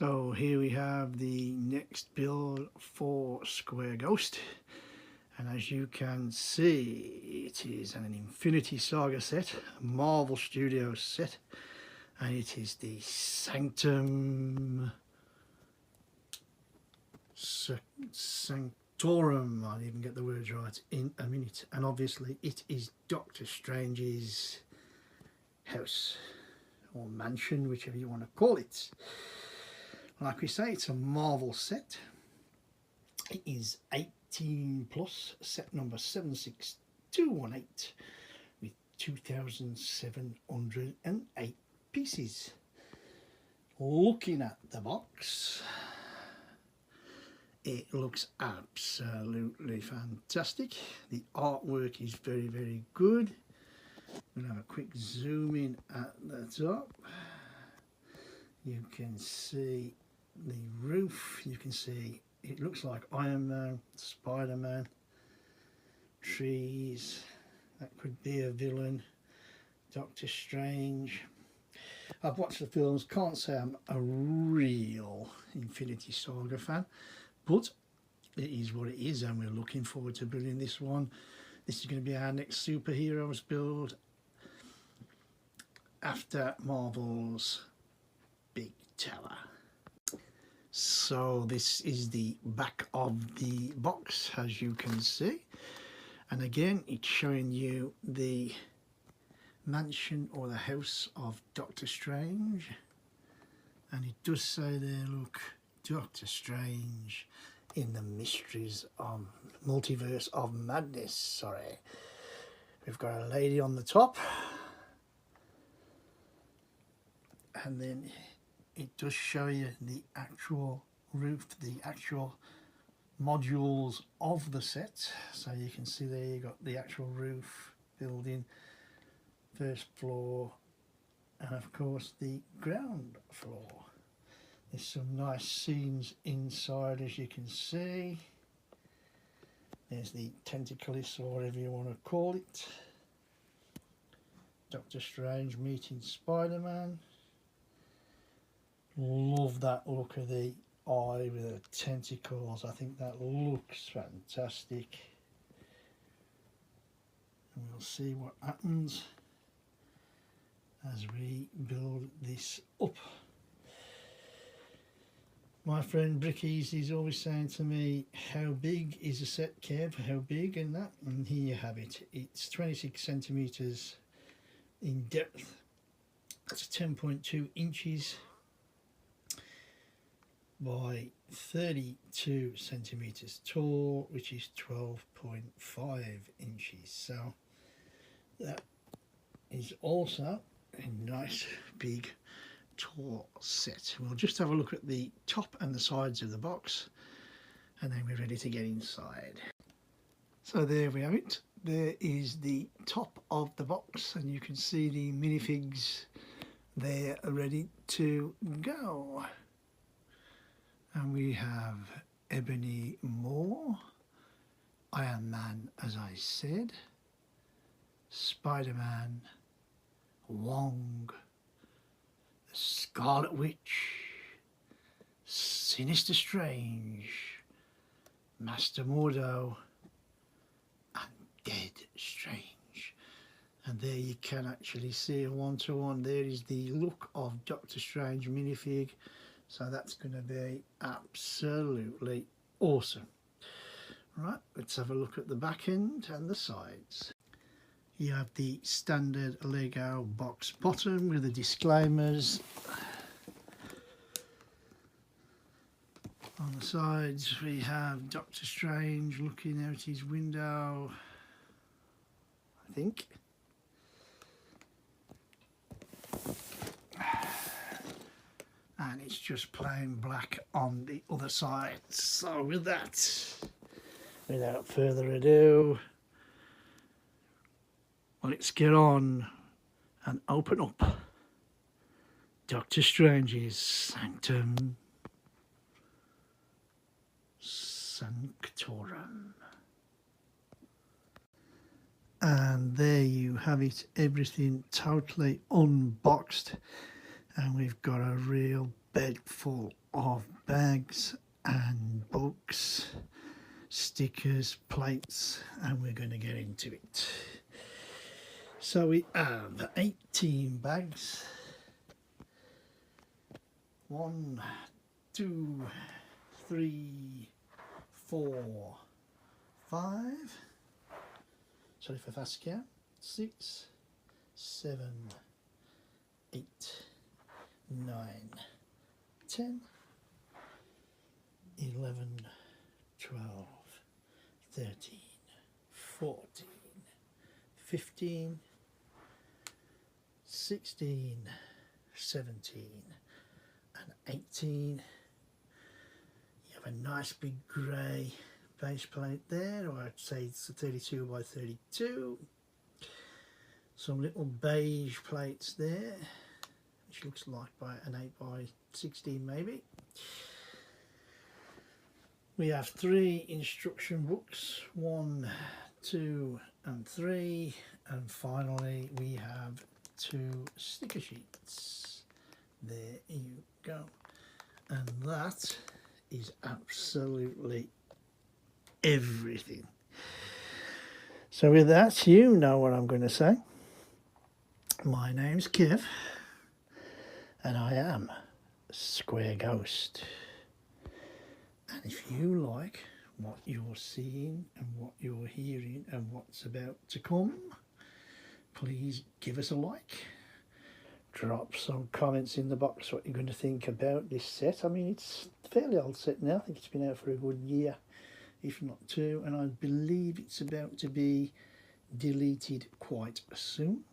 So here we have the next build for Square Ghost, and as you can see it is an Infinity Saga set, a Marvel Studios set, and it is the Sanctum Sanctorum. I'll even get the words right in a minute. And obviously it is Doctor Strange's house or mansion, whichever you want to call it. Like we say, it's a Marvel set. It is 18 plus, set number 76218 with 2,708 pieces. Looking at the box, it looks absolutely fantastic. The artwork is very, very good. We'll have a quick zoom in at the top. You can see the roof, you can see it looks like Iron Man, Spider-Man, trees, that could be a villain, Doctor Strange. I've watched the films, can't say I'm a real Infinity Saga fan, but it is what it is, and we're looking forward to building this one. This is going to be our next superheroes build after Marvel's Big Tower. So this is the back of the box, as you can see, and again it's showing you the mansion or the house of Doctor Strange, and it does say there, look, Doctor Strange in the mysteries of multiverse of madness. Sorry, we've got a lady on the top, and then it does show you the actual roof, the actual modules of the set. So you can see there you got the actual roof, building, first floor, and of course the ground floor. There's some nice scenes inside, as you can see. There's the tentacles, or whatever you want to call it. Doctor Strange meeting Spider-Man. Love that look of the eye with the tentacles. I think that looks fantastic. And we'll see what happens as we build this up. My friend Brickies is always saying to me, how big is a set, Kev? How big? And that, and here you have it. It's 26 centimeters in depth. It's 10.2 inches by 32 centimeters tall, which is 12.5 inches. So that is also a nice big tall set. We'll just have a look at the top and the sides of the box, and then we're ready to get inside. So there we have it. There is the top of the box, and you can see the minifigs there ready to go. And we have Ebony Moore, Iron Man, as I said, Spider-Man, Wong, the Scarlet Witch, Sinister Strange, Master Mordo, and Dead Strange. And there you can actually see a one-to-one. There is the look of Doctor Strange minifig. So that's going to be absolutely awesome. Right, let's have a look at the back end and the sides. You have the standard Lego box bottom with the disclaimers. On the sides we have Doctor Strange looking out his window, I think. And it's just plain black on the other side. So with that, without further ado, well, let's get on and open up Doctor Strange's Sanctum Sanctorum. And there you have it, everything totally unboxed. And we've got a real bed full of bags and books, stickers, plates, and we're going to get into it. So we have 18 bags. 1, 2, 3, 4, 5. Sorry for fast count. 6, 7, 8, 9, 10, 11, 12, 13, 14, 15, 16, 17 and 18. You have a nice big grey base plate there, or I'd say it's a 32 by 32. Some little beige plates there, which looks like an 8 by 16 maybe. We have 3 instruction books, 1, 2 and 3, and finally we have 2 sticker sheets. There you go. And that is absolutely everything. So with that, you know what I'm going to say. My name's Kev, and I am Square Ghost. And if you like what you're seeing and what you're hearing and what's about to come, please give us a like. Drop some comments in the box what you're going to think about this set. I mean, it's a fairly old set now. I think it's been out for a good year, if not 2, and I believe it's about to be deleted quite soon.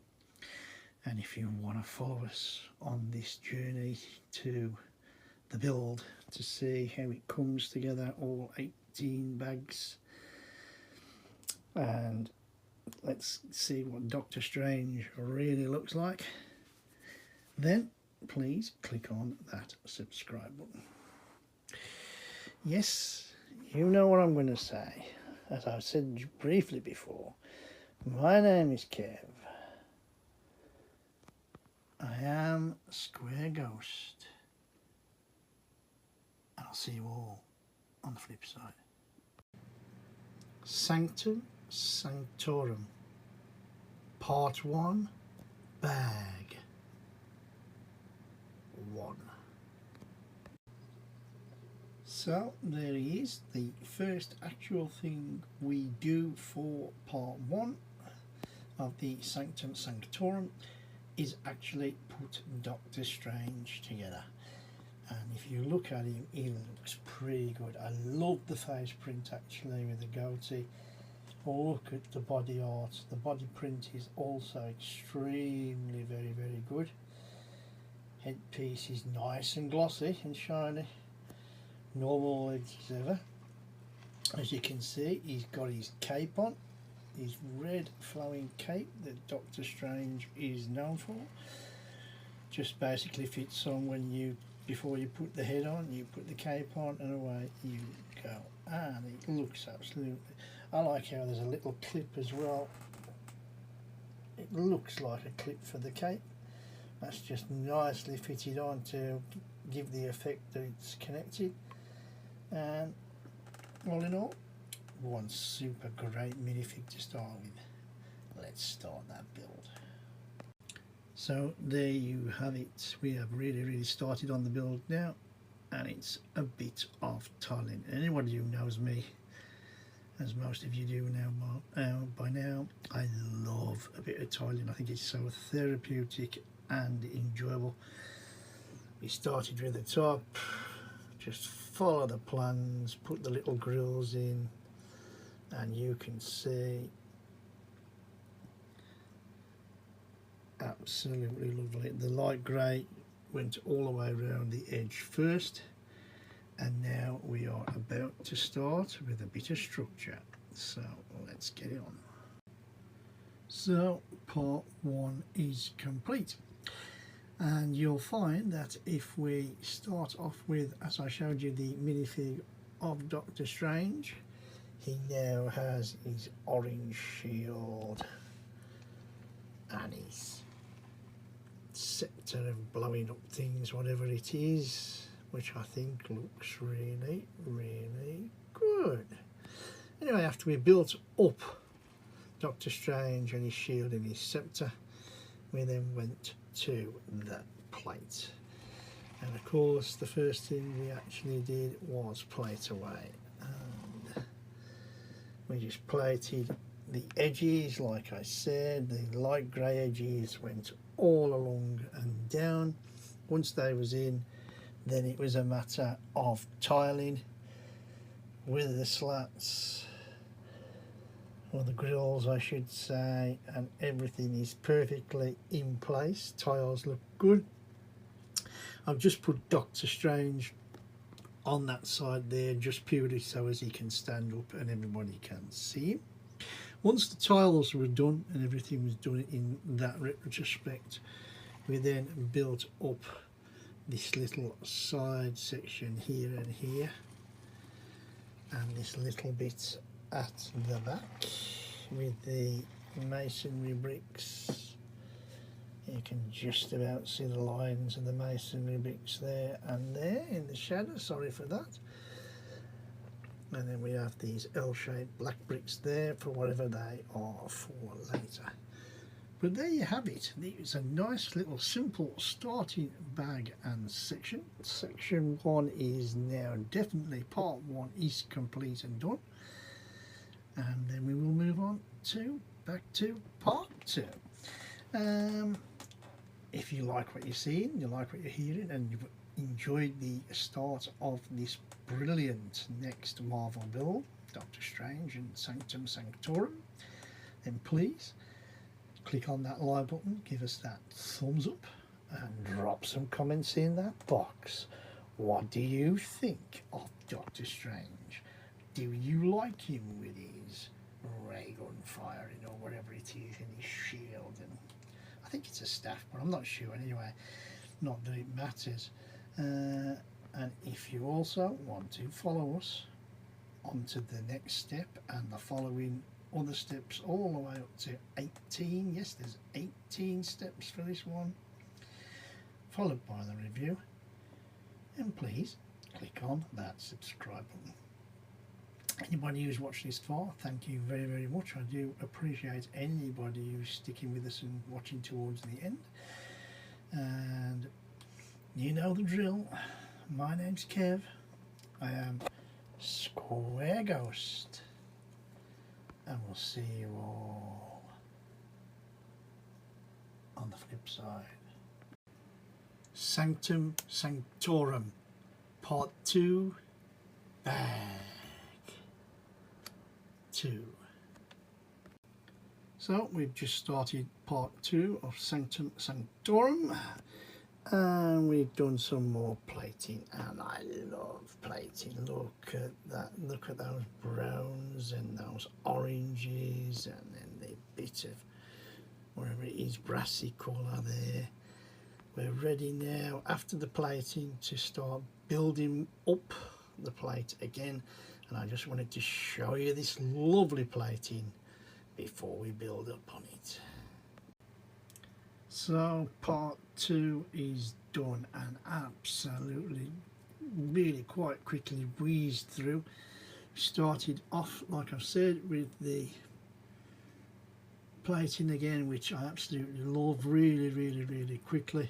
And if you want to follow us on this journey to the build to see how it comes together, all 18 bags, and let's see what Doctor Strange really looks like, then please click on that subscribe button. Yes, you know what I'm going to say. As I've said briefly before, my name is Kev. I am Square Ghost. And I'll see you all on the flip side. Sanctum Sanctorum, Part 1, Bag 1. So there he is, the first actual thing we do for Part 1 of the Sanctum Sanctorum is actually put Doctor Strange together. And if you look at him, he looks pretty good. I love the face print actually with the goatee. Look at the body art. The body print is also extremely very good. Headpiece is nice and glossy and shiny. Normal legs as ever. As you can see, he's got his cape on. His red flowing cape that Doctor Strange is known for. Just basically fits on when you, before you put the head on, you put the cape on and away you go. And it looks absolutely, I like how there's a little clip as well. It looks like a clip for the cape. That's just nicely fitted on to give the effect that it's connected. And all in all, one super great minifig to start with. Let's start that build. So there you have it. We have really started on the build now, and it's a bit of tiling. Anybody who knows me, as most of you do now by now, I love a bit of tiling. I think it's so therapeutic and enjoyable. We started with the top, just follow the plans, put the little grills in, and you can see absolutely lovely. The light grey went all the way around the edge first, and now we are about to start with a bit of structure. So let's get it on. So part 1 is complete, and you'll find that if we start off with, as I showed you, the minifig of Doctor Strange, he now has his orange shield and his sector of blowing up things, whatever it is, which I think looks really, really good. Anyway, after we built up Doctor Strange and his shield and his scepter, we then went to the plate. And of course, the first thing we actually did was plate away. And we just plated the edges, like I said, the light grey edges went all along and down. Once they was in, then it was a matter of tiling with the slats, or the grills I should say, and everything is perfectly in place. Tiles look good. I've just put Doctor Strange on that side there, just purely so as he can stand up and everybody can see him. Once the tiles were done and everything was done in that retrospect, we then built up this little side section here and here, and this little bit at the back with the masonry bricks. You can just about see the lines of the masonry bricks there and there in the shadow, sorry for that. And then we have these L-shaped black bricks there for whatever they are for later. But there you have it. It's a nice little simple starting bag and section. Section 1 is now definitely, part 1 is complete and done. And then we will move on to back to part 2. If you like what you're seeing, you like what you're hearing, and you've enjoyed the start of this brilliant next Marvel build, Doctor Strange and Sanctum Sanctorum, then please click on that like button, give us that thumbs up, and drop some comments in that box. What do you think of Doctor Strange? Do you like him with his ray gun firing or whatever it is, and his shield? And I think it's a staff, but I'm not sure anyway, not that it matters. And if you also want to follow us onto the next step and the following other steps all the way up to 18, yes, there's 18 steps for this one, followed by the review, and please click on that subscribe button. Anybody who's watched this far, thank you very, very much. I do appreciate anybody who's sticking with us and watching towards the end. And you know the drill. My name's Kev. I am Square Ghost. And we'll see you all on the flip side. Sanctum Sanctorum, Part 2, Bag 2. So we've just started Part 2 of Sanctum Sanctorum, and we've done some more plating, and I love plating. Look at that, look at those browns and those oranges, and then the bit of whatever it is, brassy colour there. We're ready now after the plating to start building up the plate again, and I just wanted to show you this lovely plating before we build up on it. So part 2 is done, and absolutely really quite quickly breezed through. Started off, like I've said, with the plating again, which I absolutely love, really quickly.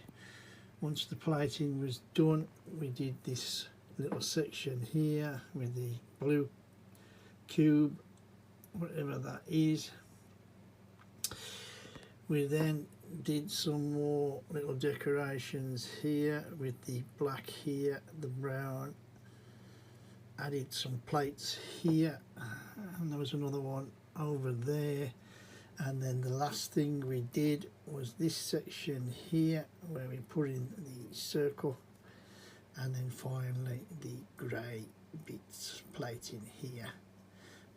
Once the plating was done, we did this little section here with the blue cube, whatever that is. We then did some more little decorations here with the black here, the brown, added some plates here, and there was another one over there. And then the last thing we did was this section here where we put in the circle, and then finally the grey bits plating here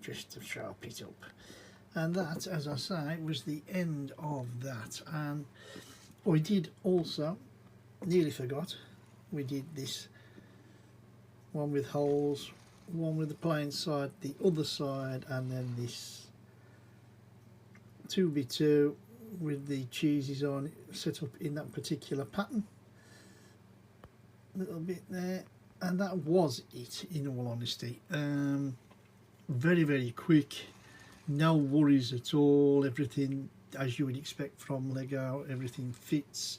just to sharp it up. And that, as I say, was the end of that. And we did also, nearly forgot, we did this one with holes, one with the plain side, the other side, and then this 2x2 with the cheeses on set up in that particular pattern. Little bit there, and that was it, in all honesty. Very, very quick, no worries at all, everything as you would expect from Lego, everything fits,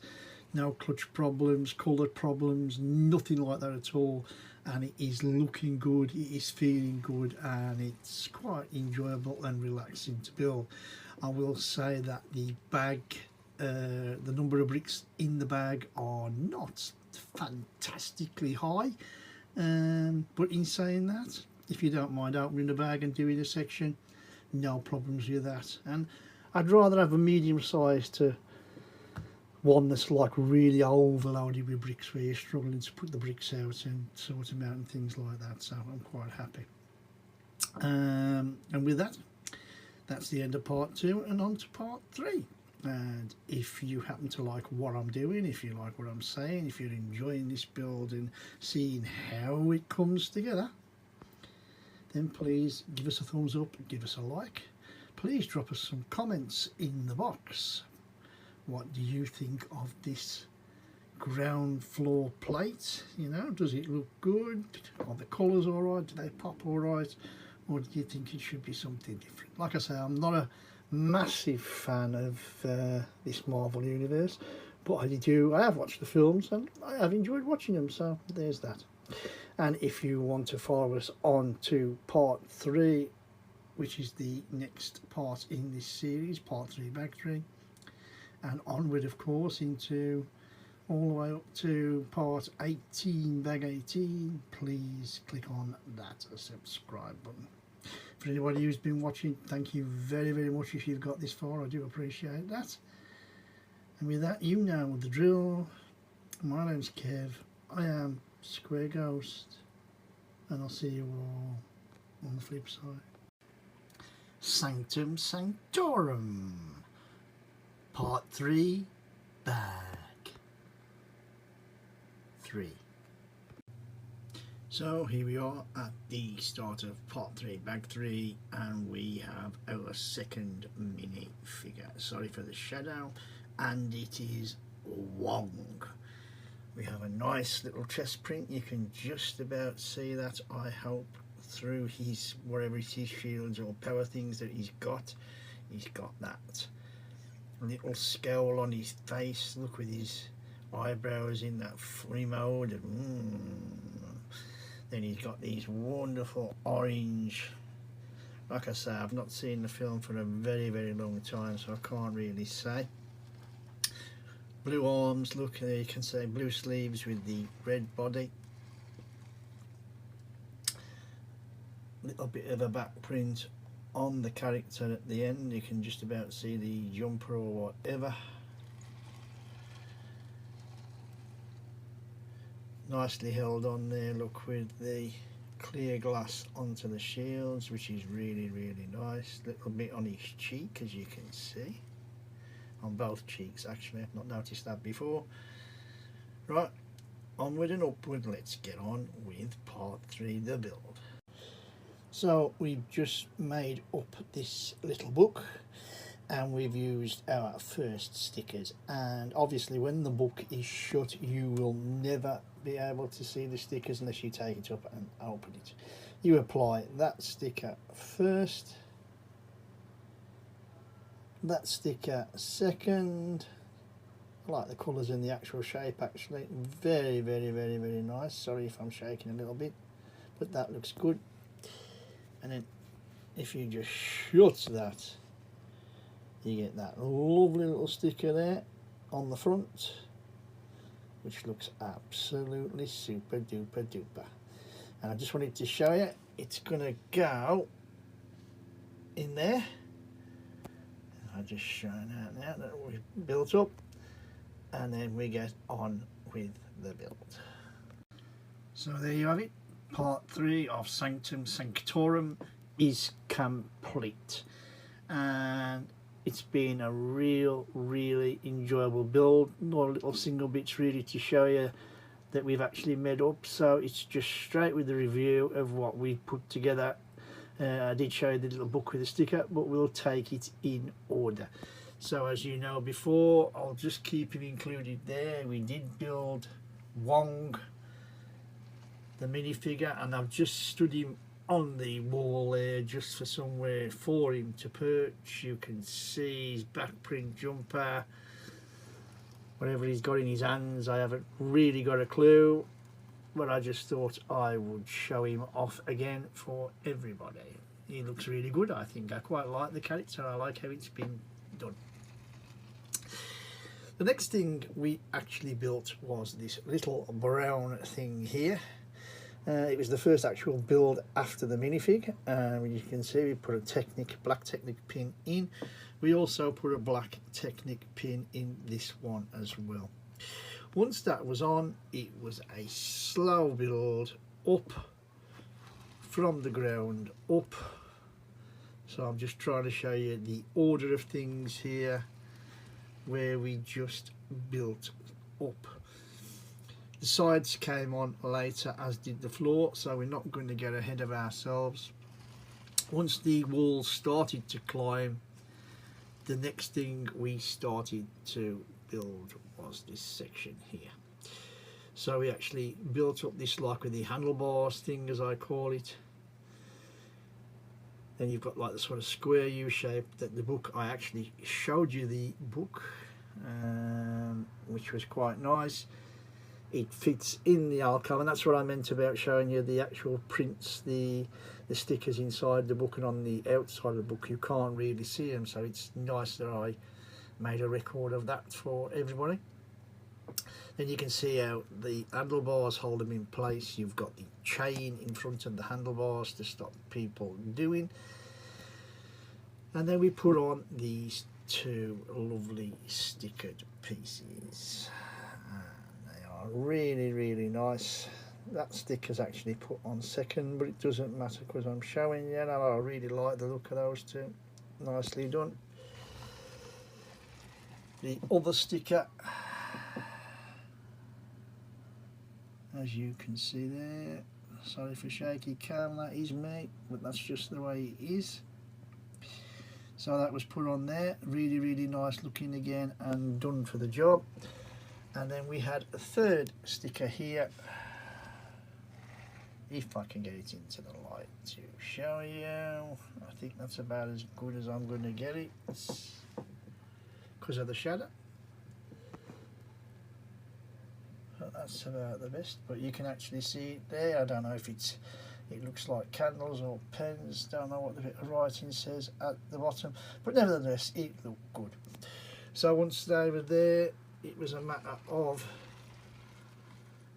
no clutch problems, colour problems, nothing like that at all, and it is looking good, it is feeling good, and it's quite enjoyable and relaxing to build. I will say that the bag, the number of bricks in the bag are not fantastically high, but in saying that, if you don't mind opening the bag and doing a section, no problems with that. And I'd rather have a medium size to one that's like really overloaded with bricks where you're struggling to put the bricks out and sort them out and things like that, so I'm quite happy. And with that, that's the end of part 2 and on to part 3. And if you happen to like what I'm doing, if you like what I'm saying, if you're enjoying this build and seeing how it comes together, then please give us a thumbs up, give us a like, please drop us some comments in the box. What do you think of this ground floor plate? You know, does it look good? Are the colours alright? Do they pop alright? Or do you think it should be something different? Like I say, I'm not a massive fan of this Marvel universe, but I have watched the films and I have enjoyed watching them, so there's that. And if you want to follow us on to part 3, which is the next part in this series, part 3 bag 3, and onward of course into all the way up to part 18 bag 18, please click on that subscribe button. For anybody who's been watching, thank you very, very much. If you've got this far, I do appreciate that. And with that, you know the drill. My name's Kev, I am Square Ghost, and I'll see you all on the flip side. Sanctum Sanctorum, part 3, bag 3. So here we are at the start of part 3 bag 3, and we have our second mini figure. Sorry for the shadow, and it is Wong. We have a nice little chest print, you can just about see that, I hope, through his whatever it is, shields or power things that he's got that little scowl on his face. Look, with his eyebrows in that funny mode, and then he's got these wonderful orange, like I say, I've not seen the film for a very, very long time, so I can't really say. Blue arms, look, there you can say blue sleeves with the red body. Little bit of a back print on the character at the end, you can just about see the jumper or whatever. Nicely held on there, look, with the clear glass onto the shields, which is really, really nice. Little bit on his cheek, as you can see. On both cheeks actually, I've not noticed that before. Right, onward and upward, let's get on with part 3, the build. So we've just made up this little book and we've used our first stickers, and obviously when the book is shut you will never be able to see the stickers unless you take it up and open it. You apply that sticker first, that sticker second. I like the colours in the actual shape actually, very, very, very, very nice. Sorry if I'm shaking a little bit, but that looks good. And then if you just shut that, you get that lovely little sticker there on the front, which looks absolutely super duper duper. And I just wanted to show you, it's gonna go in there. I'll just show that now that we've built up, and then we get on with the build. So there you have it, part 3 of Sanctum Sanctorum is complete, and it's been a really enjoyable build. Not little single bits really to show you that we've actually made up, so it's just straight with the review of what we put together. I did show you the little book with the sticker, but we'll take it in order. So as you know before, I'll just keep it included there. We did build Wong, the minifigure, and I've just stood him on the wall there just for somewhere for him to perch. You can see his back print jumper, whatever he's got in his hands. I haven't really got a clue, but I just thought I would show him off again for everybody. He looks really good, I think. I quite like the character. I like how it's been done. The next thing we actually built was this little brown thing here. It was the first actual build after the minifig. You can see we put a black Technic pin in. We also put a black Technic pin in this one as well. Once that was on, it was a slow build up from the ground up. So I'm just trying to show you the order of things here, where we just built up. The sides came on later, as did the floor, so we're not going to get ahead of ourselves. Once the walls started to climb, the next thing we started to build was this section here. So we actually built up this like with the handlebars thing, as I call it. Then you've got like the sort of square U shape that the book, I actually showed you the book, which was quite nice. It fits in the alcove, and that's what I meant about showing you the actual prints, the stickers inside the book, and on the outside of the book you can't really see them, so it's nice that I made a record of that for everybody. Then you can see how the handlebars hold them in place. You've got the chain in front of the handlebars to stop people doing. And then we put on these two lovely stickered pieces. And they are really, really nice. That sticker's actually put on second, but it doesn't matter because I'm showing you. And I really like the look of those two. Nicely done. The other sticker, as you can see there, sorry for shaky cam, that is me, but that's just the way it is. So that was put on there, really, really nice looking again and done for the job. And then we had a third sticker here, if I can get it into the light to show you. I think that's about as good as I'm going to get it because of the shadow. That's about the best, but you can actually see it there. I don't know if it looks like candles or pens, don't know what the bit of writing says at the bottom, but nevertheless it looked good. So once they were there, it was a matter of,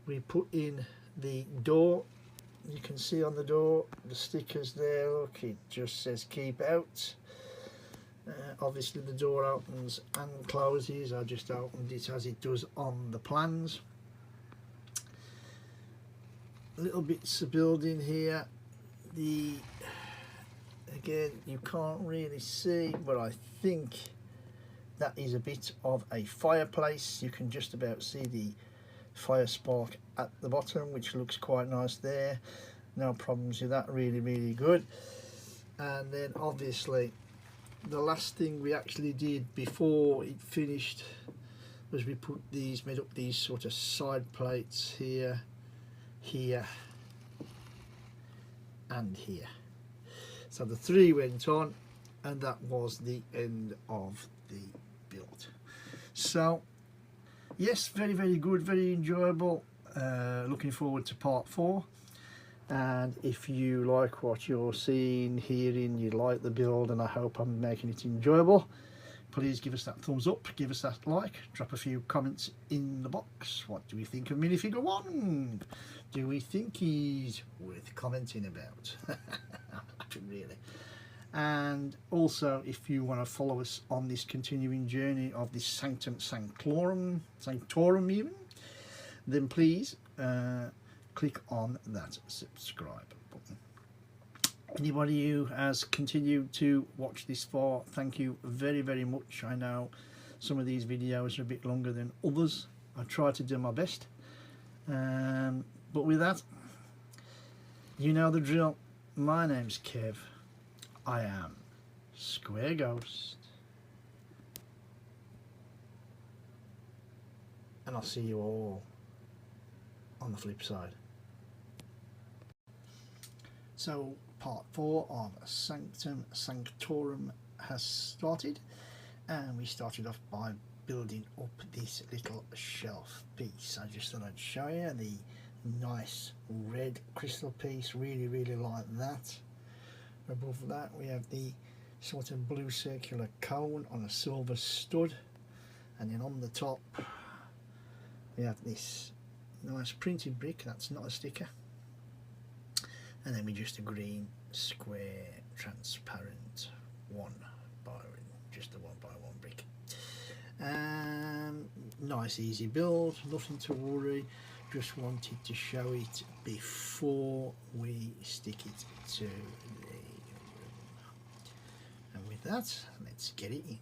we put in the door. You can see on the door the stickers there, look, it just says keep out. Obviously the door opens and closes. I just opened it as it does on the plans. Little bits of building here. Again, you can't really see, but I think that is a bit of a fireplace. You can just about see the fire spark at the bottom, which looks quite nice there. No problems with that, really, really good. And then obviously the last thing we actually did before it finished was we put these, made up these sort of side plates here, here and here. So the three went on, and that was the end of the build. So yes, very, very good, very enjoyable. Looking forward to part 4. And if you like what you're seeing, hearing, you like the build, and I hope I'm making it enjoyable, please give us that thumbs up, give us that like, drop a few comments in the box. What do we think of minifigure Wong? Do we think he's worth commenting about? Really. And also, if you want to follow us on this continuing journey of this Sanctum Sanctorum even, then please click on that subscribe button. Anybody who has continued to watch this far, thank you very, very much. I know some of these videos are a bit longer than others. I try to do my best. But with that, you know the drill. My name's Kev. I am Square Ghost. and I'll see you all on the flip side. So part 4 of Sanctum Sanctorum has started, and we started off by building up this little shelf piece. I just thought I'd show you the nice red crystal piece, really like that. Above that we have the sort of blue circular cone on a silver stud, and then on the top we have this nice printed brick that's not a sticker, and then we just a green square transparent 1 by just a 1 by 1 brick. Nice easy build, nothing to worry, just wanted to show it before we stick it to the room. And with that, let's get it in.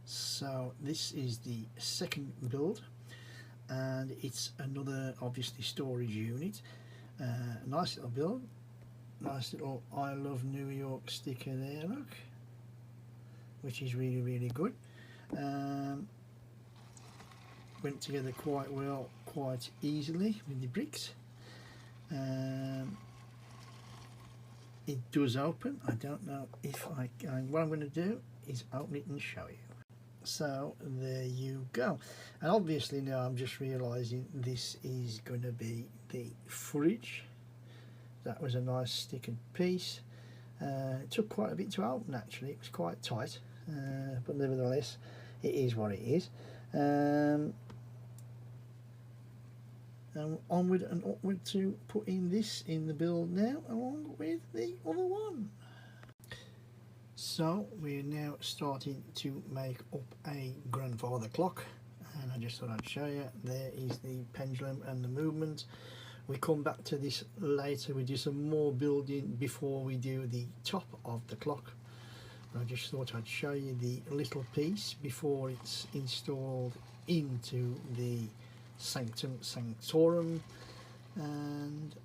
So this is the second build, and it's another obviously storage unit. Nice little build, nice little I love New York sticker there, look, which is really good. Went together quite well, quite easily with the bricks. It does open. I don't know if I can. What I'm going to do is open it and show you. So there you go. And obviously now I'm just realizing this is going to be the fridge. That was a nice stickered piece. It took quite a bit to open actually, it was quite tight, but nevertheless it is what it is. And onward and upward to putting this in the build now, along with the other one. So we're now starting to make up a grandfather clock, and I just thought I'd show you. There is the pendulum and the movement. We come back to this later, we do some more building before we do the top of the clock. I just thought I'd show you the little piece before it's installed into the Sanctum Sanctorum, and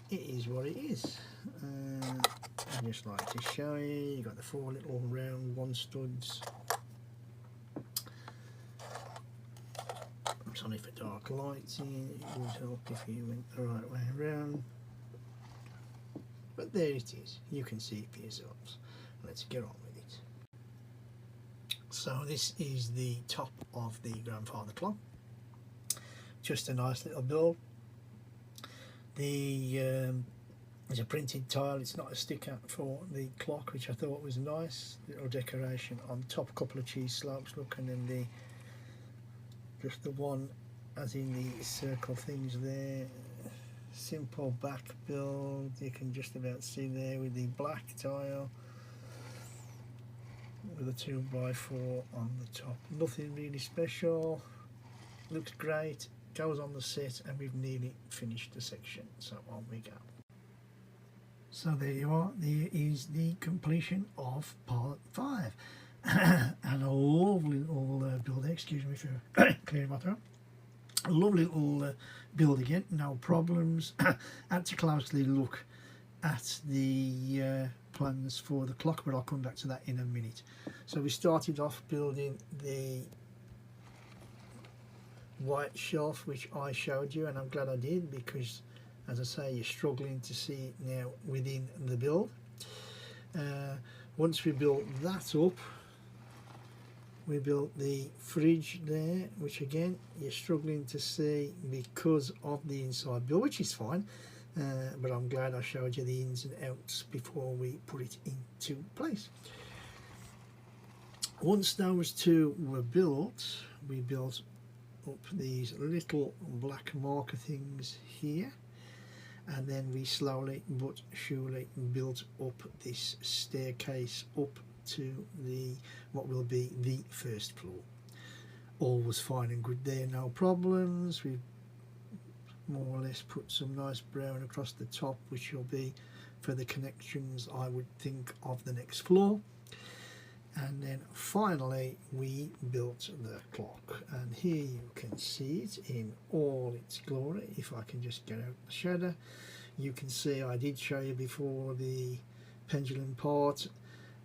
it is what it is. I just like to show you, you've got the 4 little round 1 studs. Sorry for dark lighting, it would help if you went the right way around. But there it is, you can see it for yourselves. Let's get on with it. So this is the top of the grandfather clock. Just a nice little build. There's a printed tile, it's not a sticker for the clock, which I thought was nice. Little decoration on top, a couple of cheese slopes, look, and then just the one as in the circle things there. Simple back build, you can just about see there with the black tile with a 2x4 on the top. Nothing really special, looks great, goes on the set, and we've nearly finished the section, so on we go. So there you are, there is the completion of part 5. And a lovely little build, excuse me for clearing my throat. A lovely little build again, no problems. Had to closely look at the plans for the clock, but I'll come back to that in a minute. So we started off building the white shelf, which I showed you, and I'm glad I did, because as I say, you're struggling to see it now within the build. Once we built that up, we built the fridge there, which again you're struggling to see because of the inside build, which is fine, but I'm glad I showed you the ins and outs before we put it into place. Once those two were built, we built up these little black marker things here, and then we slowly but surely built up this staircase up to the what will be the first floor. All was fine and good there, no problems. We more or less put some nice brown across the top, which will be for the connections, I would think, of the next floor. And then finally we built the clock, and here you can see it in all its glory. If I can just get out the shadow, you can see I did show you before the pendulum part.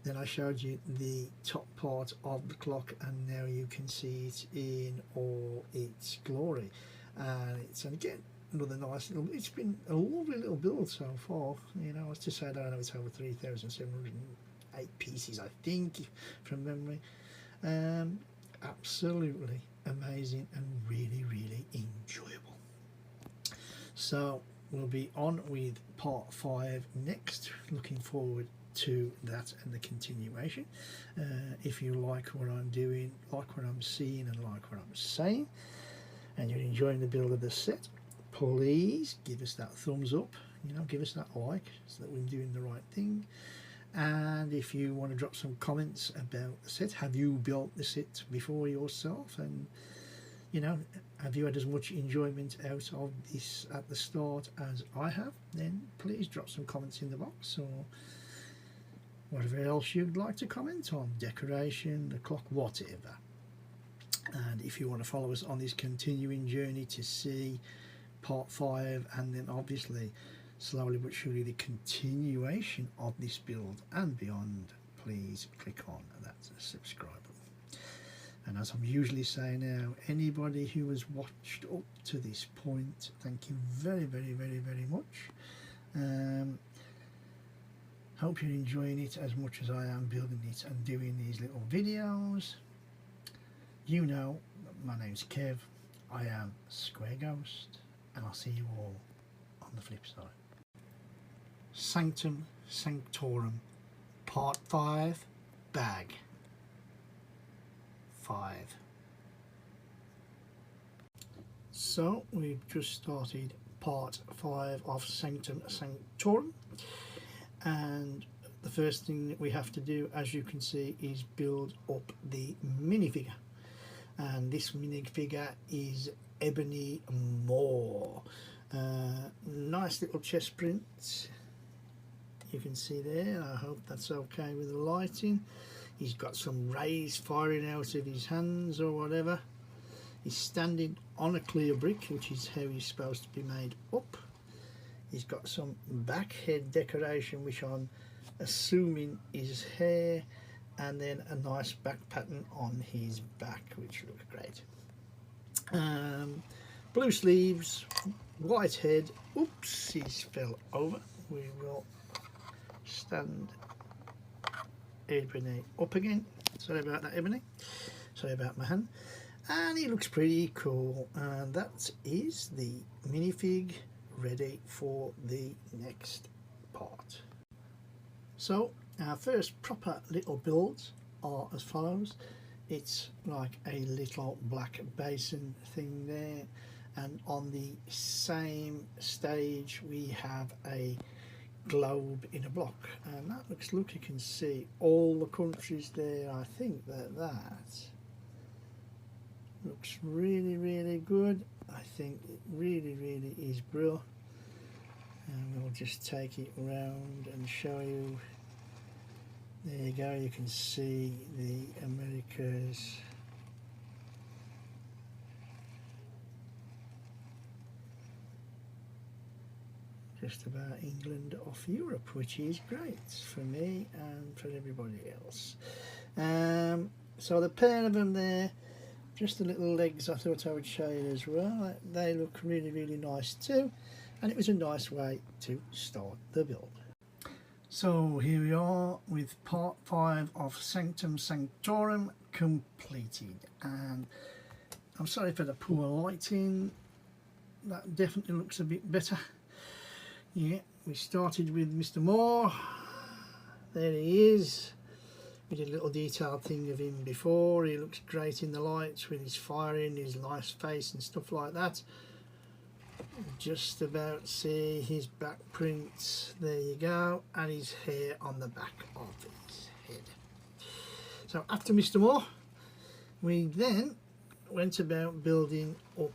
Then I showed you the top part of the clock, and now you can see it in all its glory. And it's, and again, another nice little, it's been a lovely little build so far. You know, as to say, I don't know, it's over 3,708 pieces, I think, from memory. Absolutely amazing and really, really enjoyable. So we'll be on with part 5 next. Looking forward to that and the continuation. If you like what I'm doing, like what I'm seeing, and like what I'm saying, and you're enjoying the build of the set, please give us that thumbs up, you know, give us that like, so that we're doing the right thing. And if you want to drop some comments about the set, have you built the set before yourself, and you know, have you had as much enjoyment out of this at the start as I have, then please drop some comments in the box, or whatever else you'd like to comment on, decoration, the clock, whatever. And if you want to follow us on this continuing journey to see part 5, and then obviously slowly but surely the continuation of this build and beyond, please click on that subscribe button. And as I'm usually saying now, anybody who has watched up to this point, thank you very, very, very, very much. Hope you're enjoying it as much as I am building it and doing these little videos. You know, my name's Kev, I am Square Ghost, and I'll see you all on the flip side. Sanctum Sanctorum, part 5, bag 5. So we've just started part 5 of Sanctum Sanctorum, and the first thing that we have to do, as you can see, is build up the minifigure. And this minifigure is Ebony Moore. Nice little chest print, you can see there. I hope that's okay with the lighting. He's got some rays firing out of his hands or whatever. He's standing on a clear brick, which is how he's supposed to be made up. He's got some back head decoration, which I'm assuming is hair, and then a nice back pattern on his back, which looks great. Blue sleeves, white head. Oops, he's fell over. We will stand Ebony up again. Sorry about that, Ebony. Sorry about my hand. And he looks pretty cool. And that is the minifig ready for the next part. So our first proper little builds are as follows. It's like a little black basin thing there, and on the same stage we have a globe in a block, and that looks, look, you can see all the countries there. I think that looks really, really good. I think it really, really is brilliant. And we'll just take it round and show you. There you go, you can see the Americas. Just about England off Europe, which is great for me and for everybody else. So the pair of them there, just the little legs, I thought I would show you as well. They look really, really nice too, and it was a nice way to start the build. So here we are with part 5 of Sanctum Sanctorum completed, and I'm sorry for the poor lighting. That definitely looks a bit better. Yeah, we started with Mr. Moore. There he is. We did a little detailed thing of him before. He looks great in the lights with his firing, his nice face and stuff like that. Just about see his back prints. There you go, and his hair on the back of his head. So after Mr. Moore, we then went about building up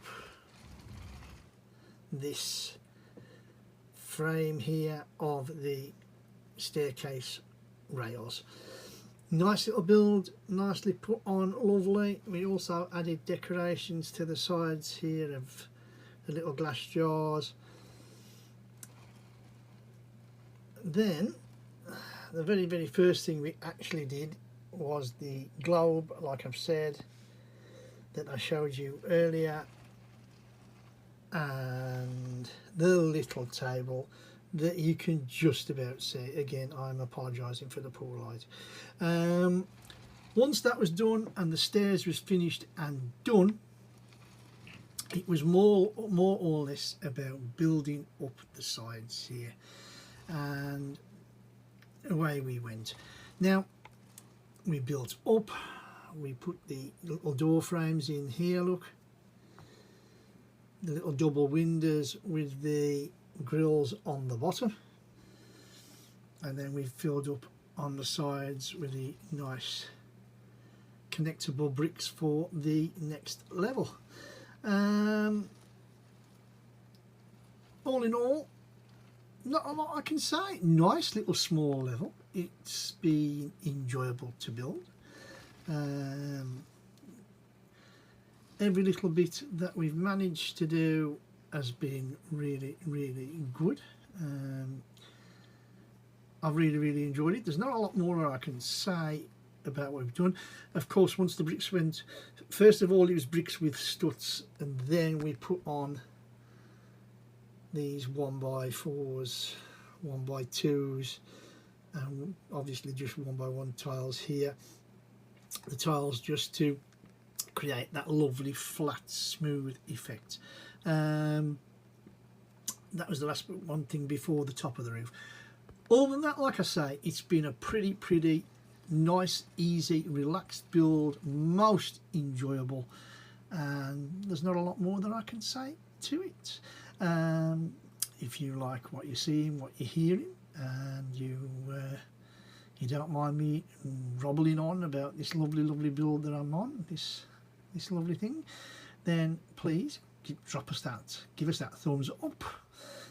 this frame here of the staircase rails. Nice little build, nicely put on, lovely. We also added decorations to the sides here of the little glass jars. Then the very first thing we actually did was the globe, like I've said, that I showed you earlier, and the little table that you can just about see. Again, I'm apologising for the poor light. Once that was done and the stairs was finished and done, it was more or less about building up the sides here, and away we went. Now we built up, we put the little door frames in here, look, the little double windows with the grills on the bottom, and then we filled up on the sides with the nice connectable bricks for the next level. All in all, not a lot I can say. Nice little small level. It's been enjoyable to build. Every little bit that we've managed to do has been really good. I've really enjoyed it. There's not a lot more I can say about what we've done. Of course, once the bricks went, first of all it was bricks with studs, and then we put on these 1x4s, 1x2s, and obviously just 1x1 tiles here. The tiles just to create that lovely flat smooth effect. That was the last one thing before the top of the roof. Other than that, like I say, it's been a pretty nice, easy, relaxed build, most enjoyable, and there's not a lot more that I can say to it. If you like what you're seeing, what you're hearing, and you don't mind me robbling on about this lovely build that I'm on, this lovely thing, then please drop us that, give us that thumbs up.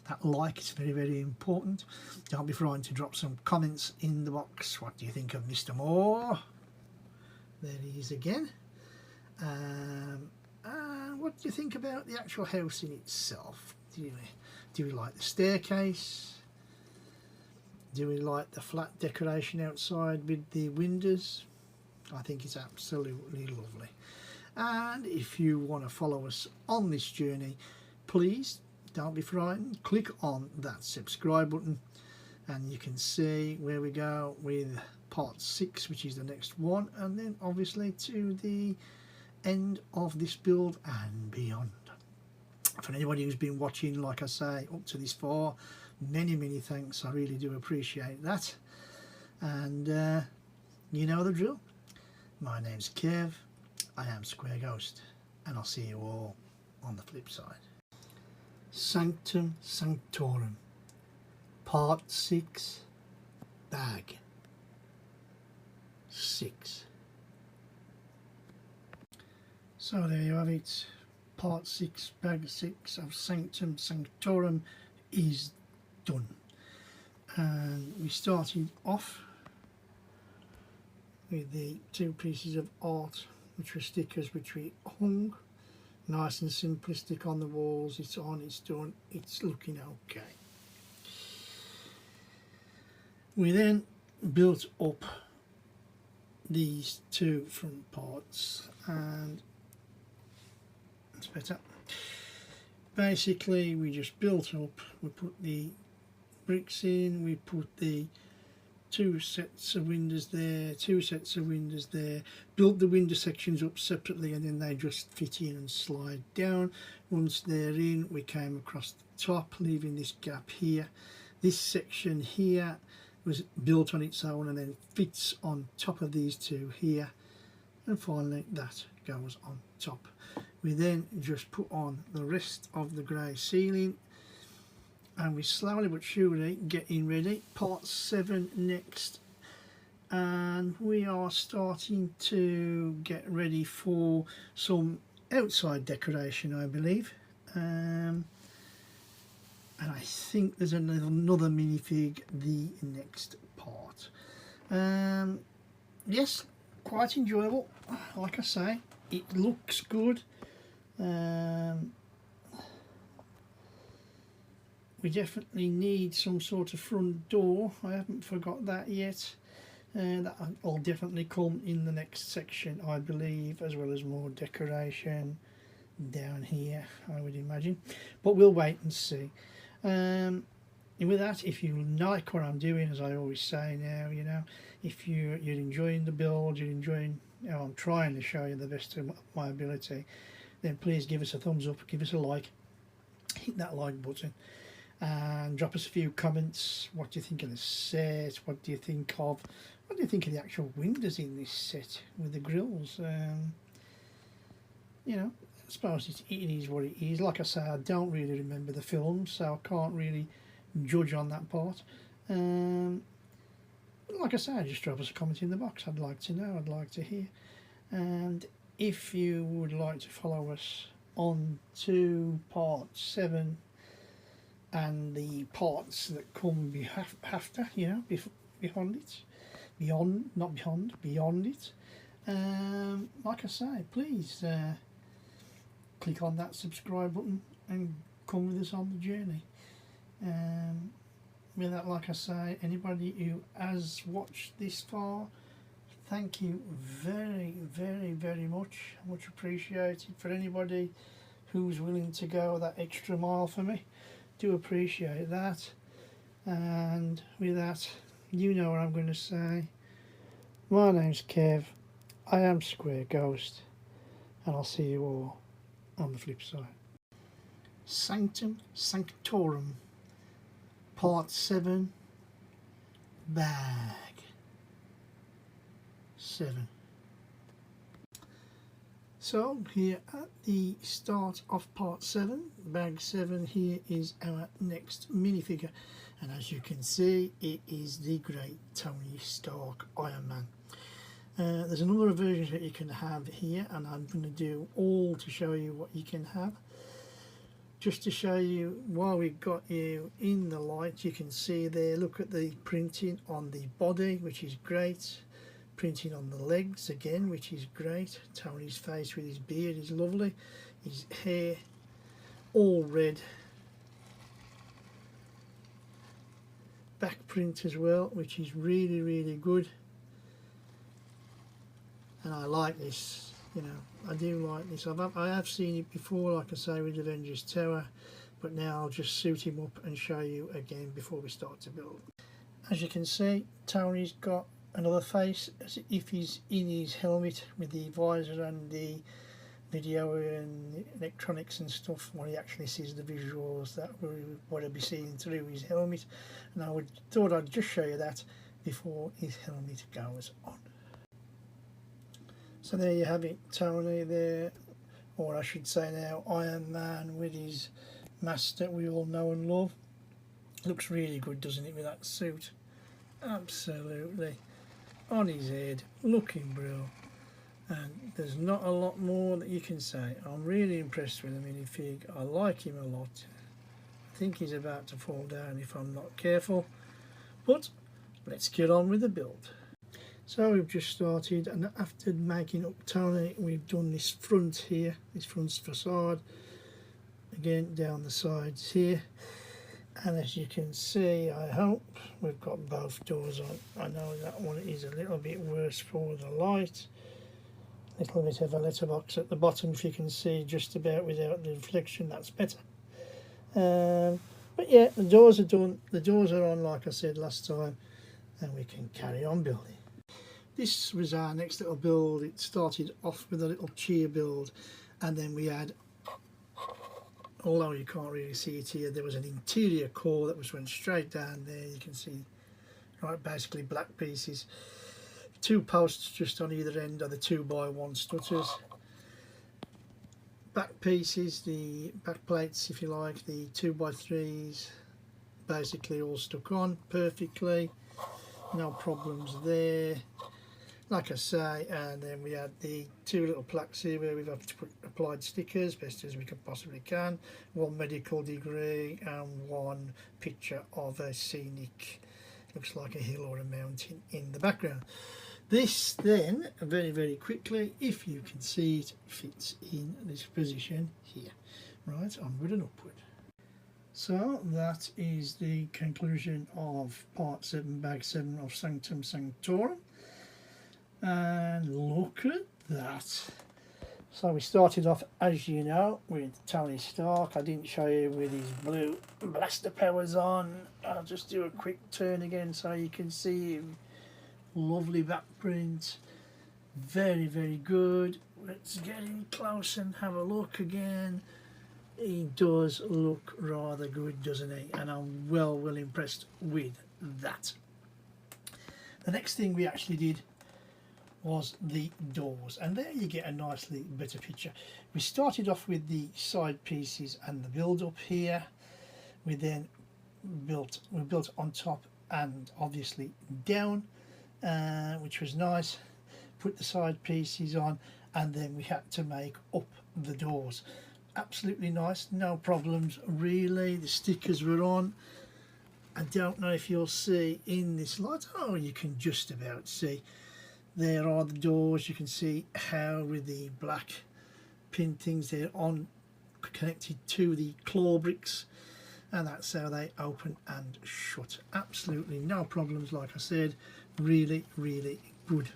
That like is very important. Don't be frightened to drop some comments in the box. What do you think of Mr. Moore? There he is again. And what do you think about the actual house in itself? Do we like the staircase? Do we like the flat decoration outside with the windows? I think it's absolutely lovely. And if you want to follow us on this journey, please don't be frightened, click on that subscribe button and you can see where we go with part 6, which is the next one, and then obviously to the end of this build and beyond. For anybody who's been watching, like I say, up to this far, many thanks. I really do appreciate that. And you know the drill. My name's Kev, I am Square Ghost, and I'll see you all on the flip side. Sanctum Sanctorum, Part 6, Bag 6. So there you have it, Part 6, Bag 6 of Sanctum Sanctorum is done. And we started off with the 2 pieces of art, which were stickers, which we hung. Nice and simplistic on the walls. It's on, it's done, it's looking okay. We then built up these 2 front parts, and it's better. Basically we just built up, we put the bricks in, we put the 2 sets of windows there, 2 sets of windows there, built the window sections up separately, and then they just fit in and slide down. Once they're in, we came across the top, leaving this gap here. This section here was built on its own and then fits on top of these 2 here, and finally that goes on top. We then just put on the rest of the grey ceiling, and we slowly but surely getting ready. Part 7 next, and we are starting to get ready for some outside decoration, I believe. And I think there's another minifig the next part. Yes, quite enjoyable. Like I say, it looks good. we definitely need some sort of front door. I haven't forgot that yet. That'll definitely come in the next section, I believe, as well as more decoration down here, I would imagine. But we'll wait and see. And with that, if you like what I'm doing, as I always say now, you know, if you're enjoying the build, you're enjoying, you know, I'm trying to show you the best of my ability, then please give us a thumbs up, give us a like, hit that like button, and drop us a few comments. What do you think of the set? What do you think of the actual windows in this set with the grills? You know, I suppose it is what it is. Like I say, I don't really remember the film, so I can't really judge on that part. Like I say, just drop us a comment in the box. I'd like to know, I'd like to hear. And if you would like to follow us on to part 7 and the parts that come after, you know, beyond it, beyond it, like I say, please click on that subscribe button and come with us on the journey. With that, like I say, anybody who has watched this far, thank you very, very, very much. Much appreciated. For anybody who's willing to go that extra mile for me, do appreciate that. And with that, you know what I'm going to say. My name's Kev, I am Square Ghost, and I'll see you all on the flip side. Sanctum Sanctorum, Part 7, Bag 7. So here at the start of Part 7, Bag 7, here is our next minifigure, and as you can see, it is the great Tony Stark Iron Man. There's a number of versions that you can have here, and I'm going to do all to show you what you can have. Just to show you, while we've got you in the light, you can see there, look at the printing on the body, which is great. Printing on the legs again, which is great. Tony's face with his beard is lovely. His hair all red. Back print as well, which is really, really good. And I like this, you know, I do like this. I have seen it before, like I say, with Avengers Tower, but now I'll just suit him up and show you again before we start to build. As you can see, Tony's got another face as if he's in his helmet with the visor and the video and electronics and stuff, when he actually sees the visuals that what he'll be seeing through his helmet. And I thought I'd just show you that before his helmet goes on. So there you have it, Tony there, or I should say now Iron Man with his mask that we all know and love. Looks really good, doesn't it, with that suit? Absolutely. On his head, looking brilliant. And there's not a lot more that you can say. I'm really impressed with the minifig. I like him a lot. I think he's about to fall down if I'm not careful. But let's get on with the build. So we've just started, and after making up Tony, we've done this front here, this front facade, again down the sides here. And as you can see, I hope, we've got both doors on. I know that one is a little bit worse for the light. A little bit of a letterbox at the bottom, if you can see just about without the reflection, that's better. But yeah, the doors are done, the doors are on like I said last time, and we can carry on building. This was our next little build. It started off with a little cheer build, and then we had, although you can't really see it here, there was an interior core that went straight down there. You can see, right, basically black pieces. 2 posts just on either end of the 2x1 stutters. Back pieces, the back plates if you like, the 2x3s, basically all stuck on perfectly. No problems there. Like I say, and then we had the 2 little plaques here where we've applied stickers best as we can possibly can. 1 medical degree and 1 picture of a scenic, looks like a hill or a mountain in the background. This then, very, very quickly, if you can see it, fits in this position here. Right, onward and upward. So that is the conclusion of part 7, bag 7 of Sanctum Sanctorum. And look at that. So we started off, as you know, with Tony Stark. I didn't show you with his blue blaster powers on. I'll just do a quick turn again so you can see him. Lovely back print. Very, very good. Let's get in close and have a look again. He does look rather good, doesn't he? And I'm well impressed with that. The next thing we actually did was the doors, and there you get a nicely better picture. We started off with the side pieces and the build up here. We then built on top and obviously down, which was nice. Put the side pieces on, and then we had to make up the doors. Absolutely nice, no problems really. The stickers were on. I don't know if you'll see in this light. Oh, you can just about see. There are the doors. You can see how with the black pin things, they're on, connected to the claw bricks, and that's how they open and shut. Absolutely no problems, like I said. Really, really good.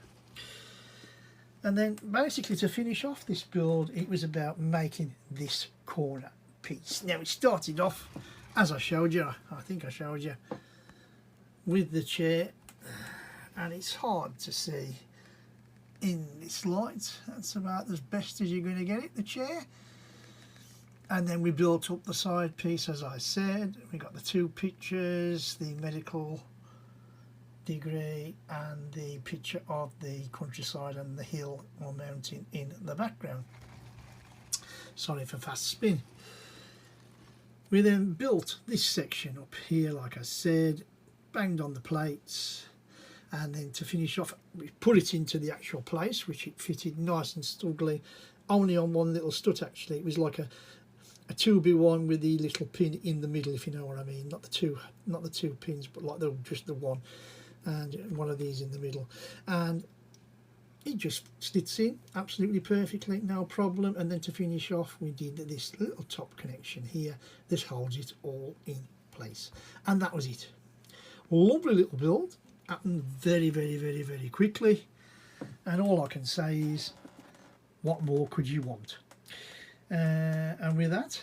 And then basically to finish off this build, it was about making this corner piece. Now it started off, as I showed you, I think I showed you, with the chair, and it's hard to see in this light. That's about as best as you're going to get it, the chair. And then we built up the side piece, as I said. We got the two pictures, the medical degree and the picture of the countryside and the hill or mountain in the background. Sorry for fast spin. We then built this section up here, like I said, banged on the plates, and then to finish off we put it into the actual place, which it fitted nice and snugly, only on one little strut actually. It was like a 2B1 with the little pin in the middle, if you know what I mean. Not the two pins, but like just the one, and one of these in the middle, and it just slits in absolutely perfectly, no problem. And then to finish off we did this little top connection here. This holds it all in place, and that was it. Lovely little build, happened very, very, very, very quickly, and all I can say is, what more could you want? And with that,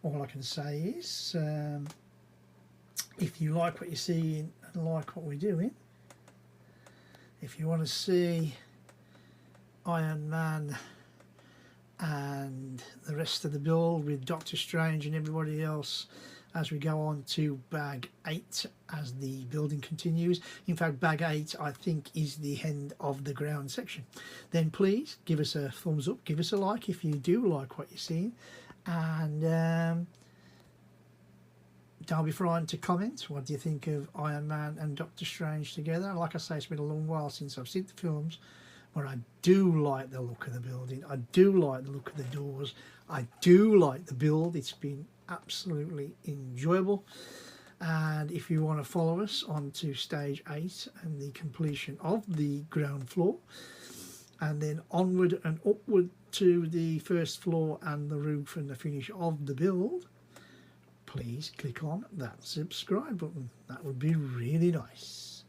all I can say is, if you like what you're seeing and like what we're doing, if you want to see Iron Man and the rest of the build with Doctor Strange and everybody else as we go on to bag 8 as the building continues. In fact, bag 8 I think is the end of the ground section. Then please give us a thumbs up, give us a like if you do like what you're seeing, and don't be frightened to comment. What do you think of Iron Man and Doctor Strange together? Like I say, it's been a long while since I've seen the films, but I do like the look of the building. I do like the look of the doors. I do like the build. It's been absolutely enjoyable. And if you want to follow us on to stage 8 and the completion of the ground floor, and then onward and upward to the first floor and the roof and the finish of the build, please click on that subscribe button. That would be really nice.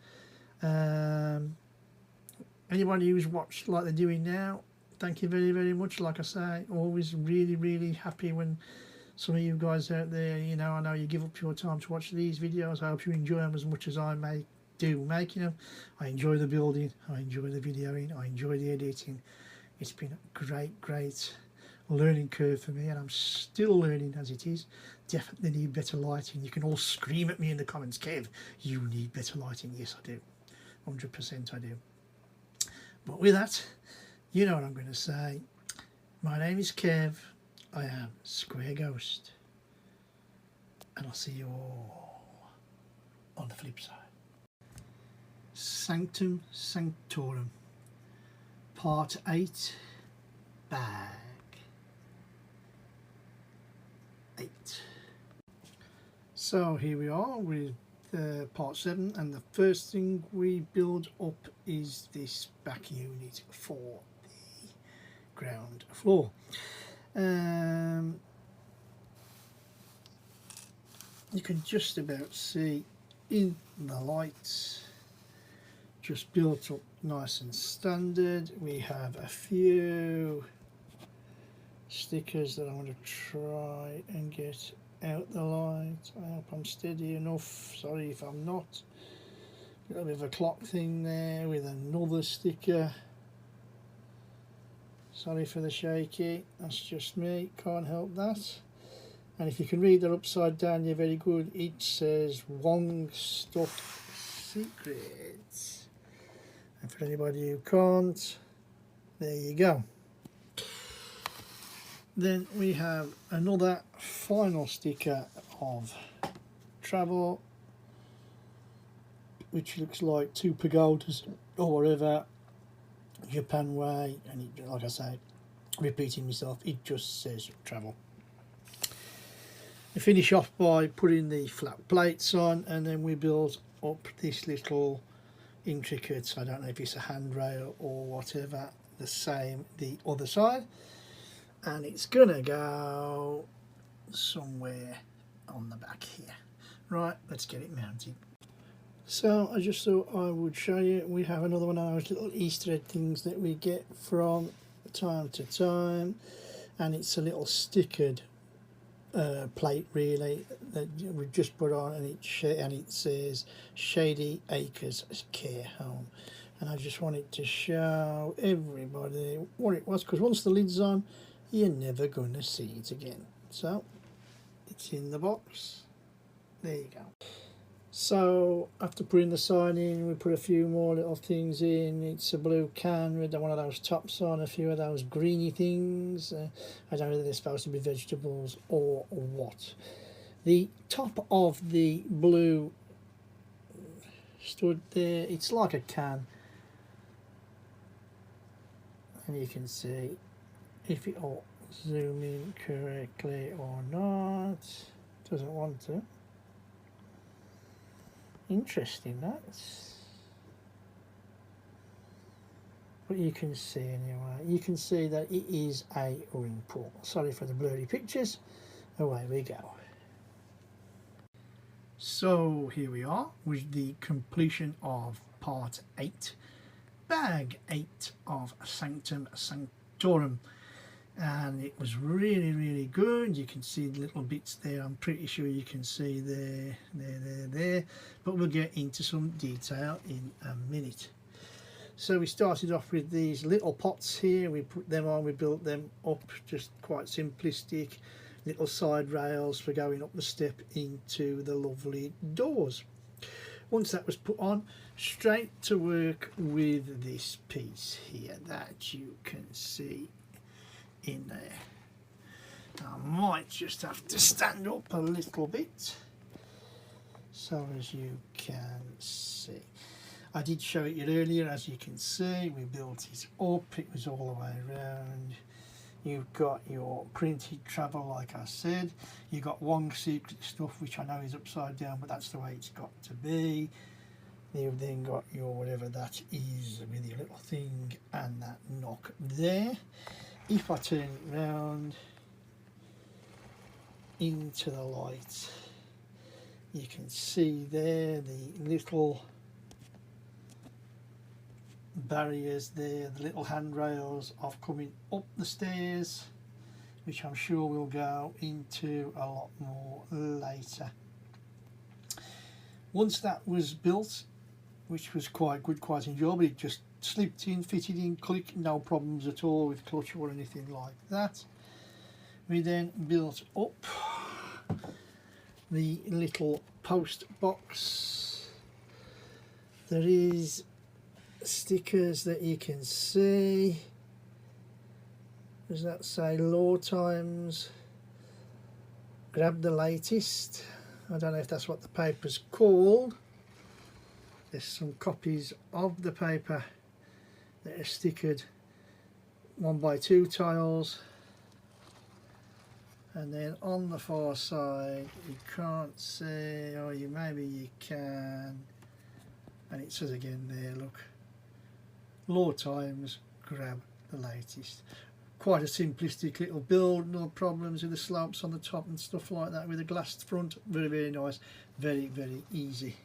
Anybody who's watched like they're doing now, thank you very, very much. Like I say, always really, really happy when some of you guys out there, you know, I know you give up your time to watch these videos. I hope you enjoy them as much as I do making them. I enjoy the building, I enjoy the videoing, I enjoy the editing. It's been a great learning curve for me, and I'm still learning as it is. Definitely need better lighting. You can all scream at me in the comments, Kev, you need better lighting. Yes, I do. 100% I do. But with that, you know what I'm going to say. My name is Kev. I am Square Ghost. And I'll see you all on the flip side. Sanctum Sanctorum. Part 8. Bag 8. So here we are with part 7, and the first thing we build up is this back unit for the ground floor. you can just about see in the lights, just built up nice and standard. We have a few stickers that I want to try and get out the light. I hope I'm steady enough, sorry if I'm not. A little bit of a clock thing there with another sticker. Sorry for the shaky, that's just me, can't help that. And if you can read that upside down, you're very good. It says Wong Stuff Secrets. And for anybody who can't, there you go. Then we have another final sticker of travel, which looks like two pagodas or whatever, Japan way, and it, like I say, repeating myself, it just says travel. We finish off by putting the flat plates on, and then we build up this little intricate, I don't know if it's a handrail or whatever, the same the other side, and it's gonna go somewhere on the back here. Right, let's get it mounted. So I just thought I would show you, we have another one of those little Easter egg things that we get from time to time, and it's a little stickered plate really that we just put on, and it says Shady Acres Care Home, and I just wanted to show everybody what it was, because once the lid's on you're never going to see it again. So it's in the box, there you go. So after putting the sign in, we put a few more little things in. It's a blue can with one of those tops on, a few of those greeny things. I don't know whether they're supposed to be vegetables or what. The top of the blue stood there. It's like a can, and you can see if it will zoom in correctly or not. Doesn't want to. Interesting, that's, but you can see anyway, you can see that it is a ring pull. Sorry for the blurry pictures, away we go. So here we are with the completion of part 8, bag 8 of Sanctum Sanctorum, and it was really good. You can see the little bits there, I'm pretty sure you can see there, but we'll get into some detail in a minute. So we started off with these little pots here, we put them on, we built them up, just quite simplistic, little side rails for going up the step into the lovely doors. Once that was put on, straight to work with this piece here that you can see in there. I might just have to stand up a little bit so as you can see. I did show it you earlier, as you can see we built it up, it was all the way around. You've got your printed travel, like I said, you've got Wong Secret stuff, which I know is upside down, but that's the way it's got to be. You've then got your whatever that is with your little thing and that knock there. If I turn it round into the light, you can see there the little barriers there, the little handrails of coming up the stairs, which I'm sure we'll go into a lot more later. Once that was built, which was quite good, quite enjoyable, it just slipped in, fitted in, click, no problems at all with clutch or anything like that. We then built up the little post box. There is stickers that you can see. Does that say Law Times? Grab the latest. I don't know if that's what the paper's called. There's some copies of the paper that are stickered 1x2 tiles, and then on the far side you can't see, or maybe you can, and it says again there, look, Law Times, grab the latest. quite a simplistic little build, no problems with the slopes on the top and stuff like that, with a glassed front. Very, very nice, very easy.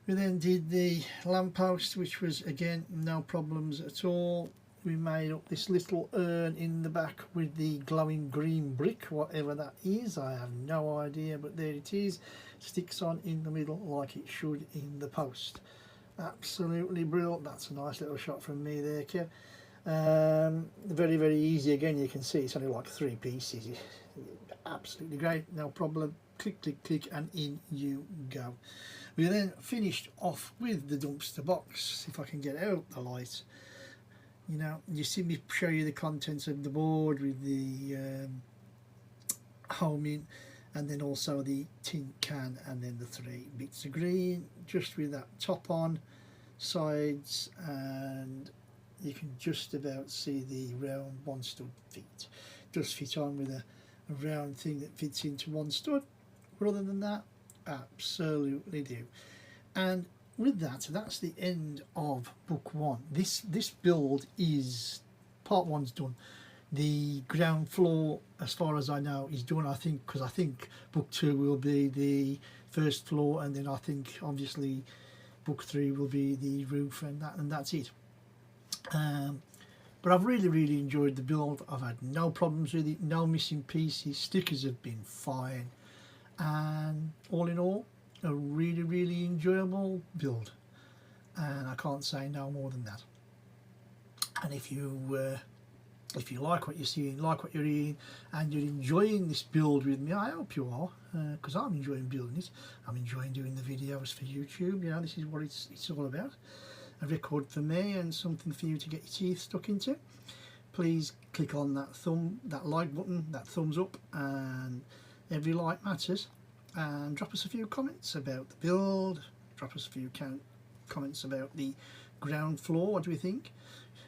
We then did the lamppost, which was again no problems at all. We made up this little urn in the back with the glowing green brick, whatever that is, I have no idea, but there it is. Sticks on in the middle like it should in the post. Absolutely brilliant. That's a nice little shot from me there, Kev. Very easy. Again, you can see it's only like 3 pieces. Absolutely great, no problem. Click, click, click, and in you go. We then finished off with the dumpster box. If I can get out the light, you know, you see me show you the contents of the board with the home in, and then also the tin can, and then the 3 bits of green, just with that top on, sides, and you can just about see the round one stud feet. Does fit on with a round thing that fits into one stud, but other than that, absolutely do. And with that, that's the end of book 1. This build is part 1's done. The ground floor, as far as I know, is done, I think, because I think book 2 will be the first floor, and then I think obviously book 3 will be the roof, and that's it. But I've really enjoyed the build. I've had no problems with it, no missing pieces, stickers have been fine, and all in all, a really enjoyable build, and I can't say no more than that. And if you like what you're seeing, like what you're hearing, and you're enjoying this build with me, I hope you are, because I'm enjoying building it. I'm enjoying doing the videos for YouTube. You know, this is what it's all about. A record for me and something for you to get your teeth stuck into. Please click on that like button, that thumbs up, and every like matters. And drop us a few comments about the build. Drop us a few comments about the ground floor. What do we think?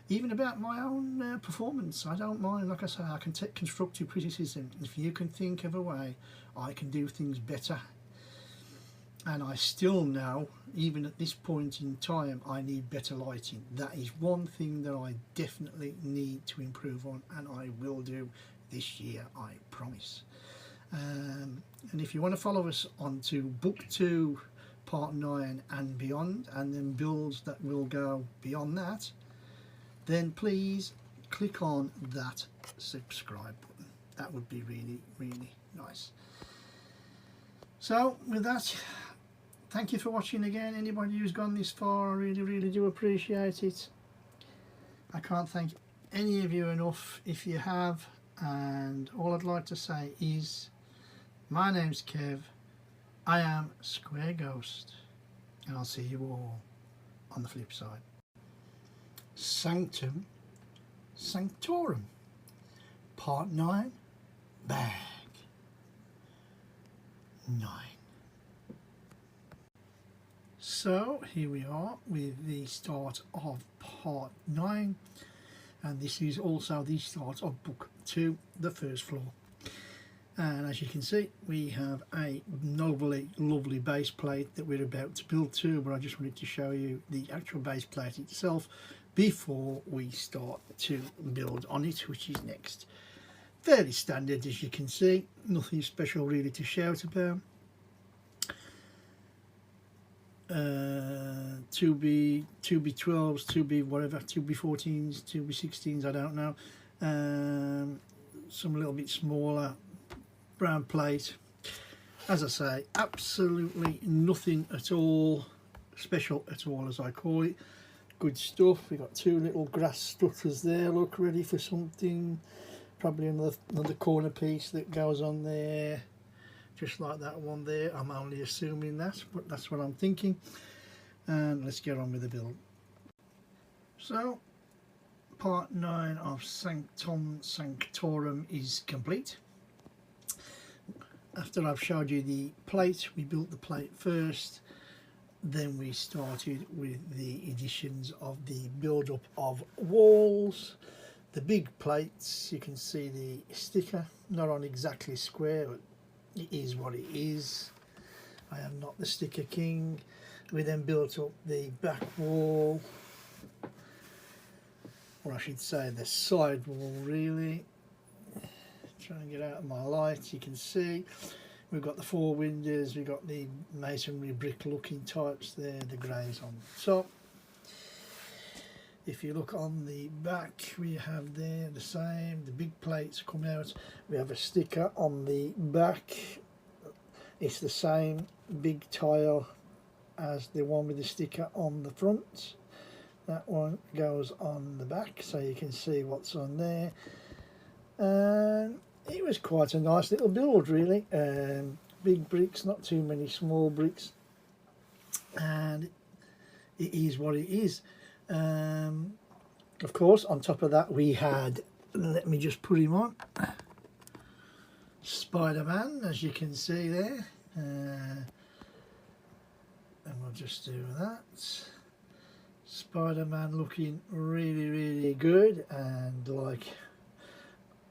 Even about my own performance. I don't mind. Like I say, I can take constructive criticism. If you can think of a way I can do things better, and I still know, even at this point in time, I need better lighting. That is one thing that I definitely need to improve on, and I will do this year, I promise. And if you want to follow us on to book 2, part 9 and beyond, and then builds that will go beyond that, then please click on that subscribe button. That would be really nice. So with that, thank you for watching again. Anybody who's gone this far, I really do appreciate it. I can't thank any of you enough if you have, and all I'd like to say is, my name's Kev, I am Square Ghost, and I'll see you all on the flip side. Sanctum Sanctorum, part 9, bag 9. So here we are with the start of part 9, and this is also the start of book 2, the first floor. And as you can see, we have a lovely base plate that we're about to build to, but I just wanted to show you the actual base plate itself before we start to build on it, which is next. Fairly standard, as you can see, nothing special really to shout about. 2B12s, 2B whatever, 2B14s, 2B16s, I don't know. Some a little bit smaller, brown plate. As I say, absolutely nothing at all special at all, as I call it. Good stuff. We've got 2 little grass stutters there, look, ready for something. Probably another corner piece that goes on there, just like that one there. I'm only assuming that, but that's what I'm thinking. And let's get on with the build. So part 9 of Sanctum Sanctorum is complete. After I've showed you the plate, we built the plate first, then we started with the additions of the build-up of walls. The big plates, you can see the sticker, not on exactly square, but it is what it is. I am not the sticker king. We then built up the back wall. or I should say the side wall really. Try and get out of my light. You can see we've got the 4 windows, we've got the masonry brick looking types there, the greys on top. If you look on the back, we have there the same, the big plates come out. We have a sticker on the back. It's the same big tile as the one with the sticker on the front. That one goes on the back so you can see what's on there. And it was quite a nice little build really. Big bricks, not too many small bricks, and it is what it is. Of course, on top of that we had, let me just put him on, Spider-Man, as you can see there, and we'll just do that. Spider-Man looking really good, and like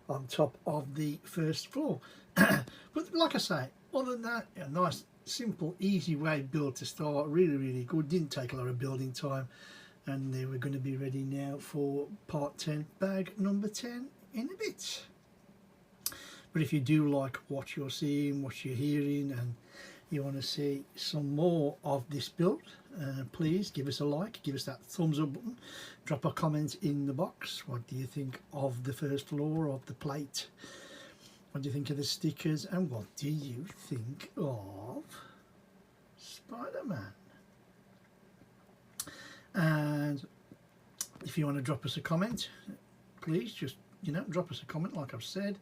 on top of the first floor. But like I say, other than that, a nice simple easy way build to start, really good, didn't take a lot of building time, and they were going to be ready now for part 10, bag number 10 in a bit. But if you do like what you're seeing, what you're hearing, and you want to see some more of this build, please give us a like, give us that thumbs up button, drop a comment in the box. What do you think of the first floor, of the plate? What do you think of the stickers, and what do you think of Spider-Man? And if you want to drop us a comment, please just, you know, drop us a comment like I've said.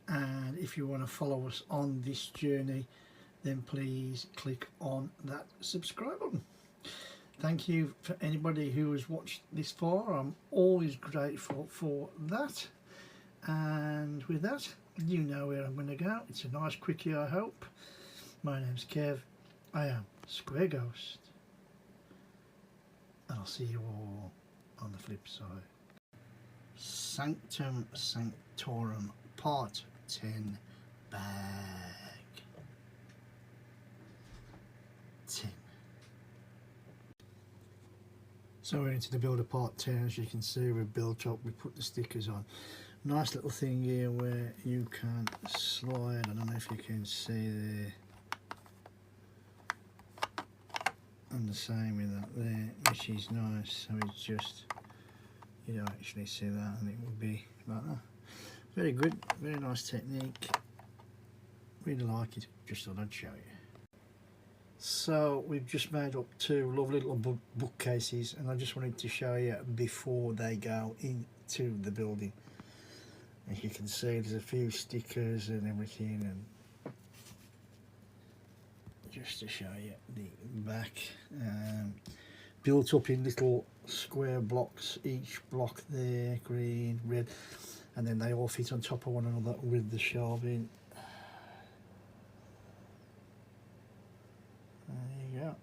And if you want to follow us on this journey, then please click on that subscribe button. Thank you for anybody who has watched this far. I'm always grateful for that. And with that, you know where I'm going to go. It's a nice quickie, I hope. My name's Kev. I am Square Ghost. And I'll see you all on the flip side. Sanctum Sanctorum Part 10 bag 10. So we're into the builder part 10. As you can see, we've built up, we put the stickers on. Nice little thing here where you can slide. I don't know if you can see there. And the same with that there, which is nice. So it's just, you don't actually see that, and it would be like that. Very good, very nice technique. Really like it. Just thought I'd show you. So we've just made up 2 lovely little bookcases, and I just wanted to show you before they go into the building. As you can see, there's a few stickers and everything, and just to show you the back, built up in little square blocks, each block there, green, red, and then they all fit on top of one another with the shelving. There you go.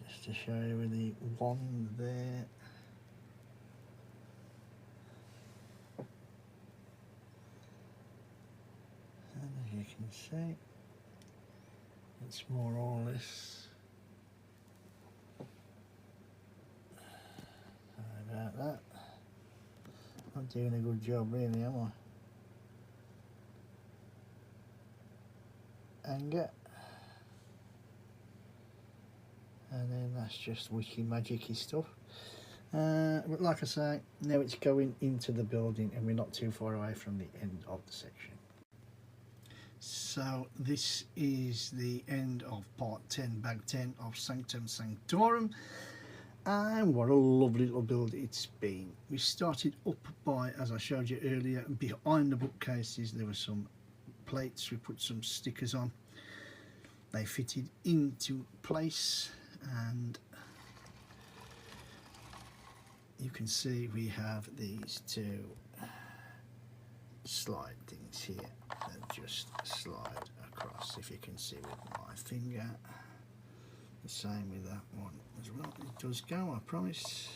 Just to show you with the wand there. And as you can see, it's more or less. Sorry about that. Not doing a good job really, am I? Anger. And then that's just wiki magic-y stuff. But like I say, now it's going into the building, and we're not too far away from the end of the section. So this is the end of part 10, bag 10 of Sanctum Sanctorum, and what a lovely little build it's been. We started up by, as I showed you earlier, behind the bookcases there were some plates. We put some stickers on, they fitted into place, and you can see we have these 2 slide things here that just slide across, if you can see with my finger. The same with that one as well. It does go, I promise.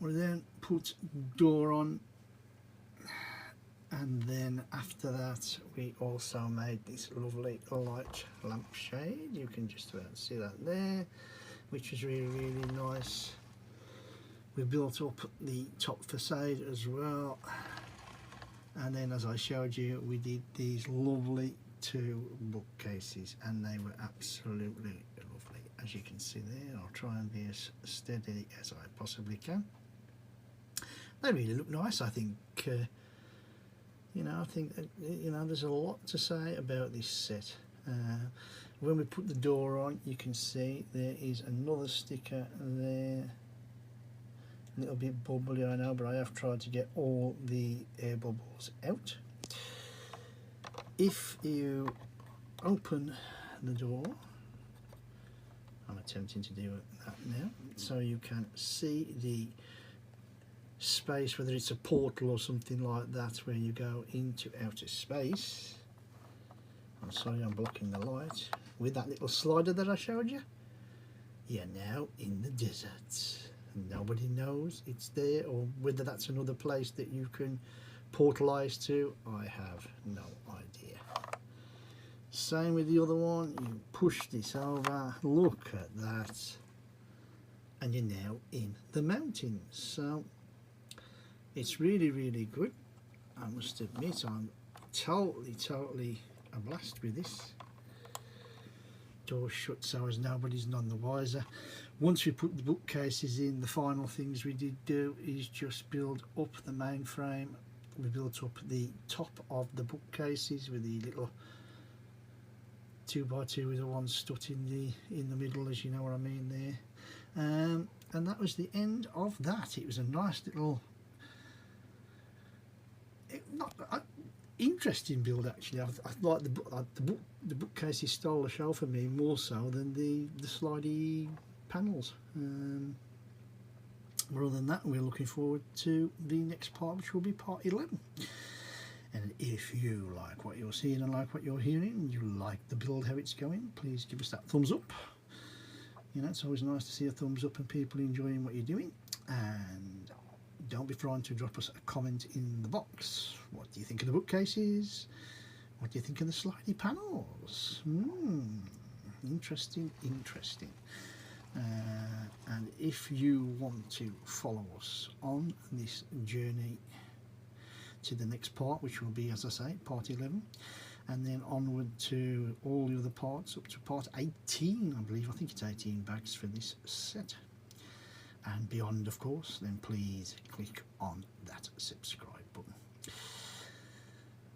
We then put door on, and then after that we also made this lovely light lampshade. You can just about see that there, which is really nice. We built up the top facade as well, and then as I showed you, we did these lovely 2 bookcases, and they were absolutely lovely, as you can see there. I'll try and be as steady as I possibly can. They really look nice. I think you know, I think that, you know, there's a lot to say about this set. When we put the door on, you can see there is another sticker there. A little bit bubbly, I know, but I have tried to get all the air bubbles out. If you open the door, I'm attempting to do that now, so you can see the space, whether it's a portal or something like that, where you go into outer space. I'm sorry, I'm blocking the light. With that little slider that I showed you, you're now in the desert. Nobody knows it's there, or whether that's another place that you can portalize to, I have no idea. Same with the other one. You push this over, look at that, and you're now in the mountains. So it's really good. I must admit, I'm totally a blast with this. Door shut so as nobody's none the wiser. Once we put the bookcases in, the final things we did do is just build up the main frame. We built up the top of the bookcases with the little 2x2 with the one stuck in the middle, as you know what I mean there. And that was the end of that. It was a nice little, interesting build actually. I like the bookcases stole the show for me more so than the slidey panels. But other than that, we're looking forward to the next part, which will be part 11. And if you like what you're seeing and like what you're hearing, and you like the build, how it's going, please give us that thumbs up. You know, it's always nice to see a thumbs up and people enjoying what you're doing. And don't be frightened to drop us a comment in the box. What do you think of the bookcases? What do you think of the slidey panels? Interesting. And if you want to follow us on this journey to the next part, which will be, as I say, part 11, and then onward to all the other parts up to part 18, I believe. I think it's 18 bags for this set and beyond, of course, then please click on that subscribe button.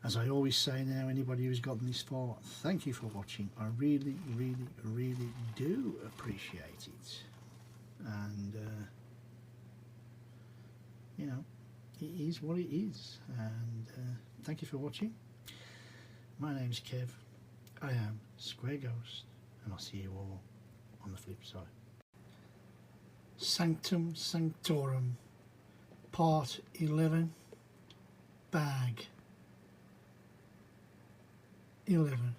As I always say now, anybody who's gotten this far, thank you for watching. I really do appreciate it. And you know, it is what it is. And thank you for watching. My name's Kev. I am Square Ghost, and I'll see you all on the flip side. Sanctum Sanctorum, part 11, bag 11.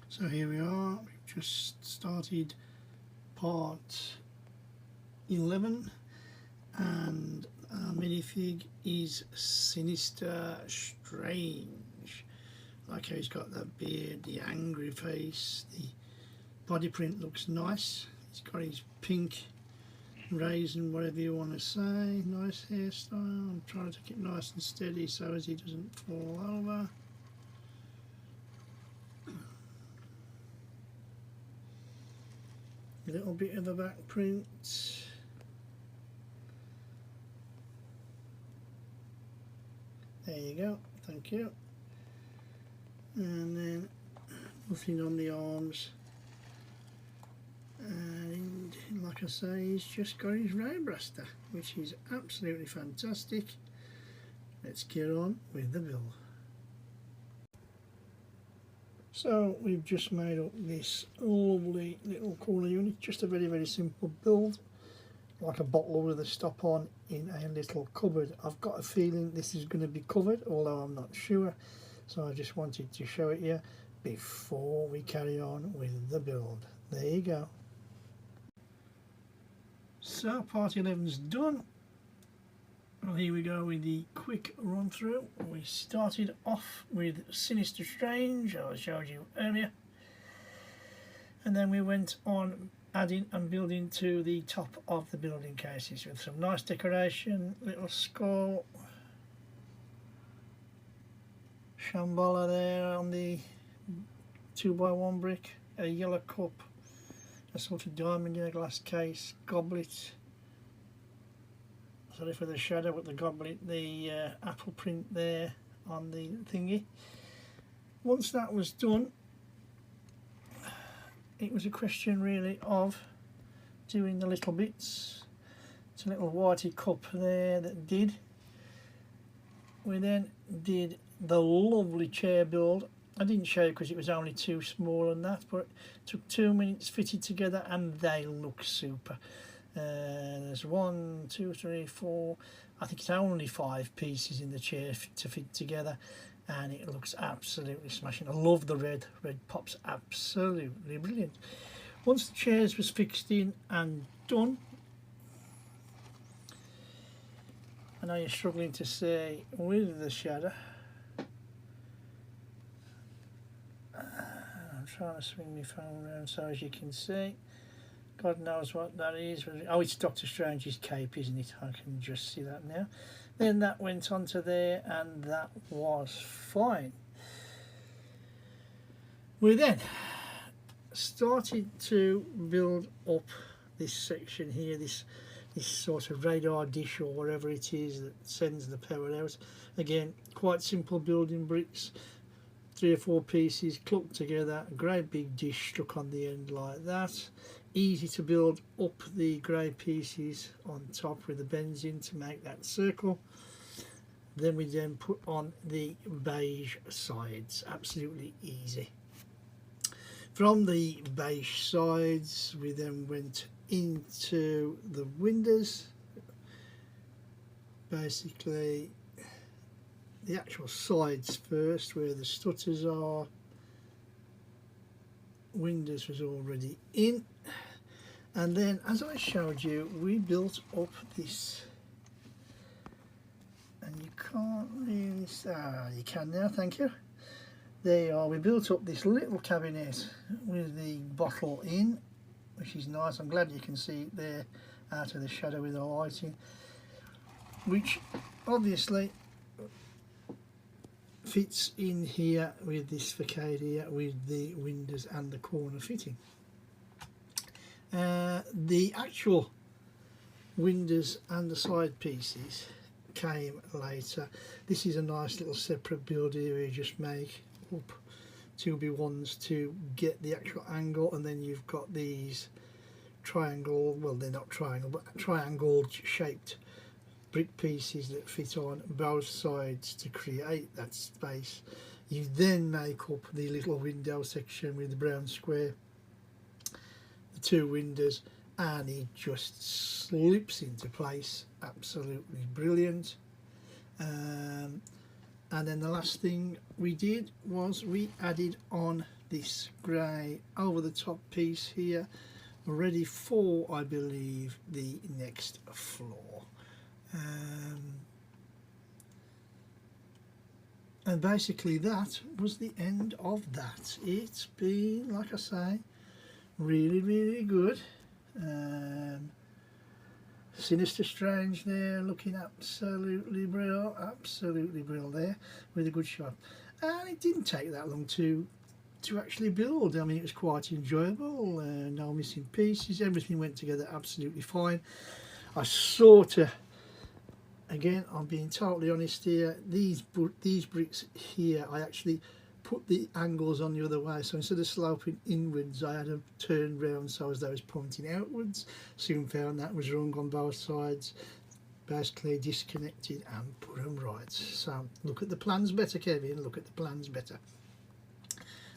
So here we are, we've just started part 11, and our minifig is Sinister Strange. Like how he's got that beard, the angry face, the body print looks nice. He's got his pink raisin, whatever you want to say. Nice hairstyle. I'm trying to keep it nice and steady so as he doesn't fall over. A little bit of a back print. There you go, thank you. And then nothing on the arms. And like I say, he's just got his ray blaster, which is absolutely fantastic. Let's get on with the build. So we've just made up this lovely little corner unit, just a very simple build, like a bottle with a stop on in a little cupboard. I've got a feeling this is going to be covered, although I'm not sure, so I just wanted to show it you before we carry on with the build. There you go. So part 11's done. Well, here we go with the quick run through. We started off with Sinister Strange, I showed you earlier, and then we went on adding and building to the top of the building cases with some nice decoration, little skull, Shambhala there on the 2x1 brick, a yellow cup, a sort of diamond in a glass case, goblet, sorry for the shadow with the goblet, the apple print there on the thingy. Once that was done, it was a question really of doing the little bits. It's a little whitey cup there that did. We then did the lovely chair build. I didn't show you because it was only too small and that, but it took 2 minutes, fitted together, and they look super. There's 1, 2, 3, 4, I think it's only 5 pieces in the chair to fit together, and it looks absolutely smashing. I love the red pops absolutely brilliant. Once the chairs was fixed in and done, I know you're struggling to see with the shadow. I'm trying to swing my phone around so as you can see. God knows what that is. Oh, it's Doctor Strange's cape, isn't it? I can just see that now. Then that went onto there, and that was fine. We then started to build up this section here, this sort of radar dish or whatever it is that sends the power out. Again, quite simple building bricks, 3 or 4 pieces clumped together, a great big dish stuck on the end like that. Easy to build up the grey pieces on top with the benzene to make that circle. Then we then put on the beige sides, absolutely easy. From the beige sides we then went into the windows, basically the actual sides first where the stutters are. Windows was already in, and then as I showed you we built up this, and you can't really you can now, thank you. There you are. We built up this little cabinet with the bottle in, which is nice. I'm glad you can see it there out of the shadow with the lighting, which obviously fits in here with this facade here with the windows and the corner fitting. The actual windows and the side pieces came later. This is a nice little separate build here. You just make up 2x1s to get the actual angle, and then you've got these triangle, well they're not triangle but triangle shaped brick pieces that fit on both sides to create that space. You then make up the little window section with the brown square, the 2 windows, and it just slips into place. Absolutely brilliant. And then the last thing we did was we added on this grey over the top piece here, ready for, I believe, the next floor. And basically that was the end of that. It's been, like I say, really good. Sinister Strange there looking absolutely brilliant there with a good shot, and it didn't take that long to actually build. I mean, it was quite enjoyable, no missing pieces, everything went together absolutely fine. I sort of, again, I'm being totally honest here, these bricks here, I actually put the angles on the other way, so instead of sloping inwards I had them turned round so as they was pointing outwards. Soon found that was wrong on both sides, basically disconnected and put them right. So look at the plans better, Kevin, look at the plans better.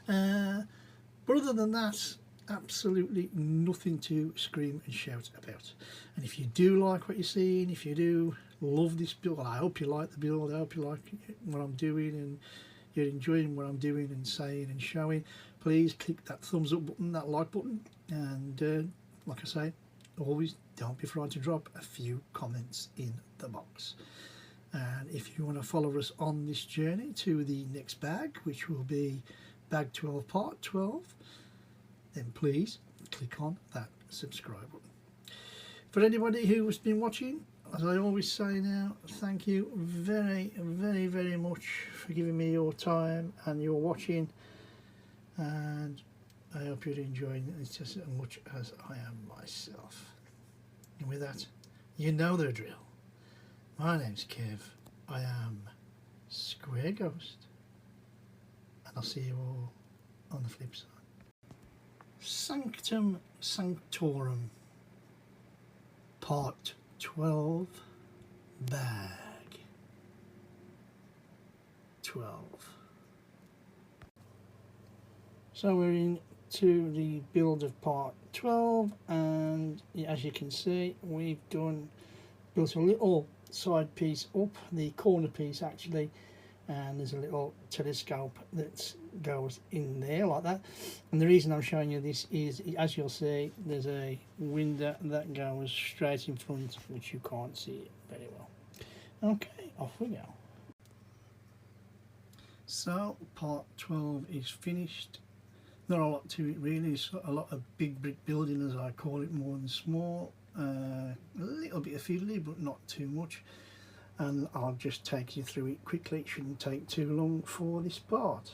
But other than that, absolutely nothing to scream and shout about. And if you do like what you're seeing, if you do love this build, well, I hope you like the build, I hope you like what I'm doing and you're enjoying what I'm doing and saying and showing, please click that thumbs up button, that like button, and like I say, always don't be afraid to drop a few comments in the box. And if you want to follow us on this journey to the next bag, which will be bag 12 part 12, then please click on that subscribe button. For anybody who has been watching, as I always say now, thank you very, very, very much for giving me your time and your watching, and I hope you're enjoying it as much as I am myself. And with that, you know the drill. My name's Kev, I am Square Ghost, and I'll see you all on the flip side. Sanctum Sanctorum, Part 12, Bag 12. So we're into the build of Part 12, and as you can see, we've built a little side piece up, the corner piece actually, and there's a little telescope that goes in there like that. And the reason I'm showing you this is, as you'll see, there's a window that goes straight in front, which you can't see very well. Okay, off we go. So part 12 is finished. Not a lot to it really, it's a lot of big brick building, as I call it, more than small. A little bit of fiddly, but not too much, and I'll just take you through it quickly. It shouldn't take too long for this part.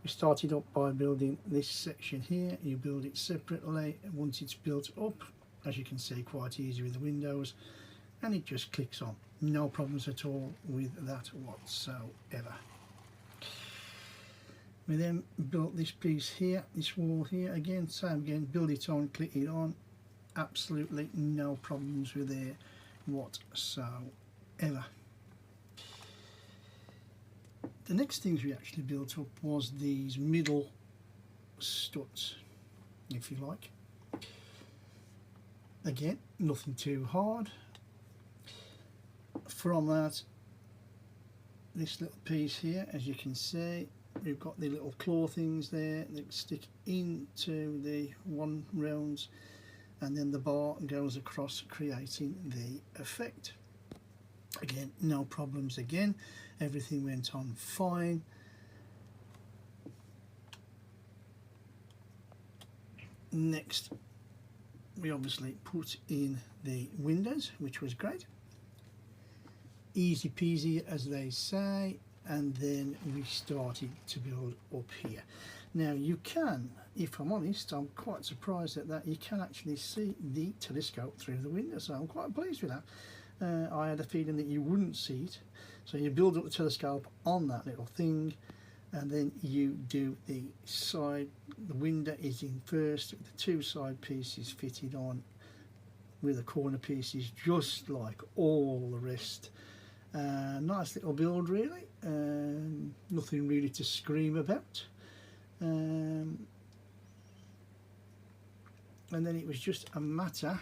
We started up by building this section here. You build it separately. Once it's built up, as you can see, quite easy with the windows, and it just clicks on. No problems at all with that whatsoever. We then built this piece here, this wall here, again, same again, build it on, click it on. Absolutely no problems with there whatsoever. The next things we actually built up was these middle studs, if you like. Again, nothing too hard. From that, this little piece here, as you can see, we've got the little claw things there that stick into the one rounds, and then the bar goes across, creating the effect. Again, no problems again, everything went on fine. Next, we obviously put in the windows, which was great. Easy peasy, as they say, and then we started to build up here. Now you can, if I'm honest, I'm quite surprised at that, you can actually see the telescope through the window, so I'm quite pleased with that. I had a feeling that you wouldn't see it, so you build up the telescope on that little thing, and then you do the side. The window is in first, the two side pieces fitted on with the corner pieces, just like all the rest. Nice little build really, nothing really to scream about. And then it was just a matter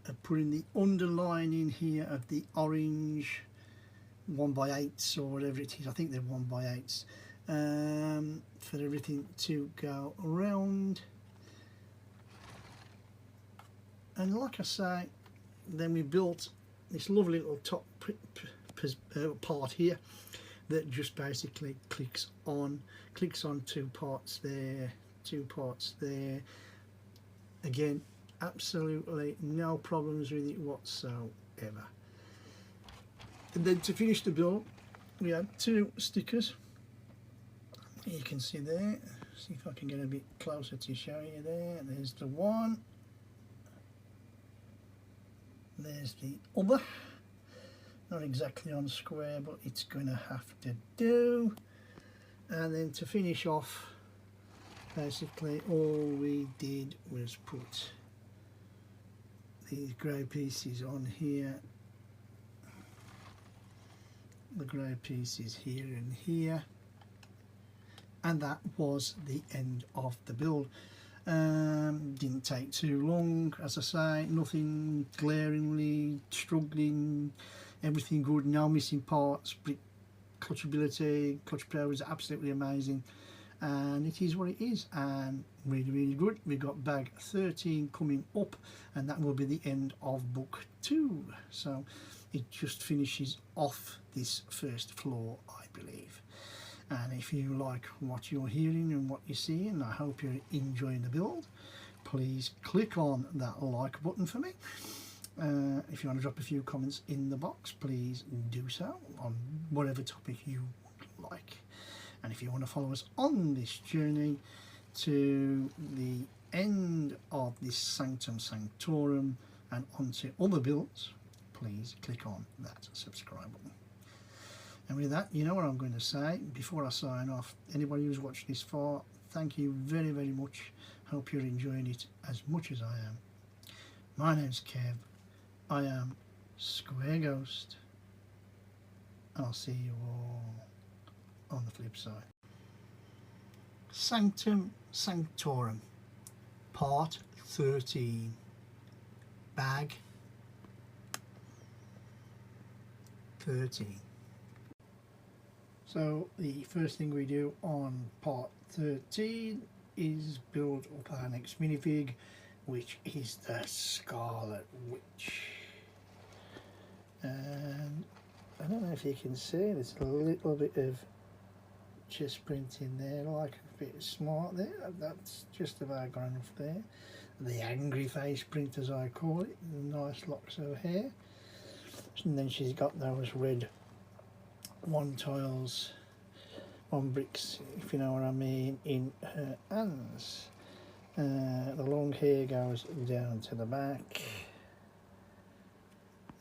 of putting the underlining here of the orange 1x8s or whatever it is. I think they're 1x8s, for everything to go around. And like I say, then we built this lovely little top part here that just basically clicks on two parts there, two parts there. Again, absolutely no problems with it whatsoever. And then to finish the build, we had two stickers. You can see there, see if I can get a bit closer to show you there. There's the one, there's the other. Not exactly on square, but it's going to have to do. And then to finish off, basically all we did was put these grey pieces on here, the grey pieces here and here, and that was the end of the build. Didn't take too long, as I say, nothing glaringly struggling, everything good, no missing parts. Brick clutchability, clutch power is absolutely amazing, and it is what it is, and really good. We got bag 13 coming up, and that will be the end of book 2. So it just finishes off this first floor, I believe. And if you like what you're hearing and what you're seeing, I hope you're enjoying the build. Please click on that like button for me. If you want to drop a few comments in the box, please do so on whatever topic you would like. And if you want to follow us on this journey to the end of this Sanctum Sanctorum and onto other builds, please click on that subscribe button. And with that, you know what I'm going to say before I sign off. Anybody who's watched this far, thank you very much. Hope you're enjoying it as much as I am. My name's Kev. I am Square Ghost. I'll see you all on the flip side. Sanctum Sanctorum, Part 13, Bag 13. So the first thing we do on Part 13 is build up our next minifig, which is the Scarlet Witch. And I don't know if you can see, there's a little bit of chest print in there, like a bit smart there. That's just about good enough there. The angry face print, as I call it, nice locks of hair. And then she's got those red one tiles, one bricks, if you know what I mean, in her hands. The long hair goes down to the back.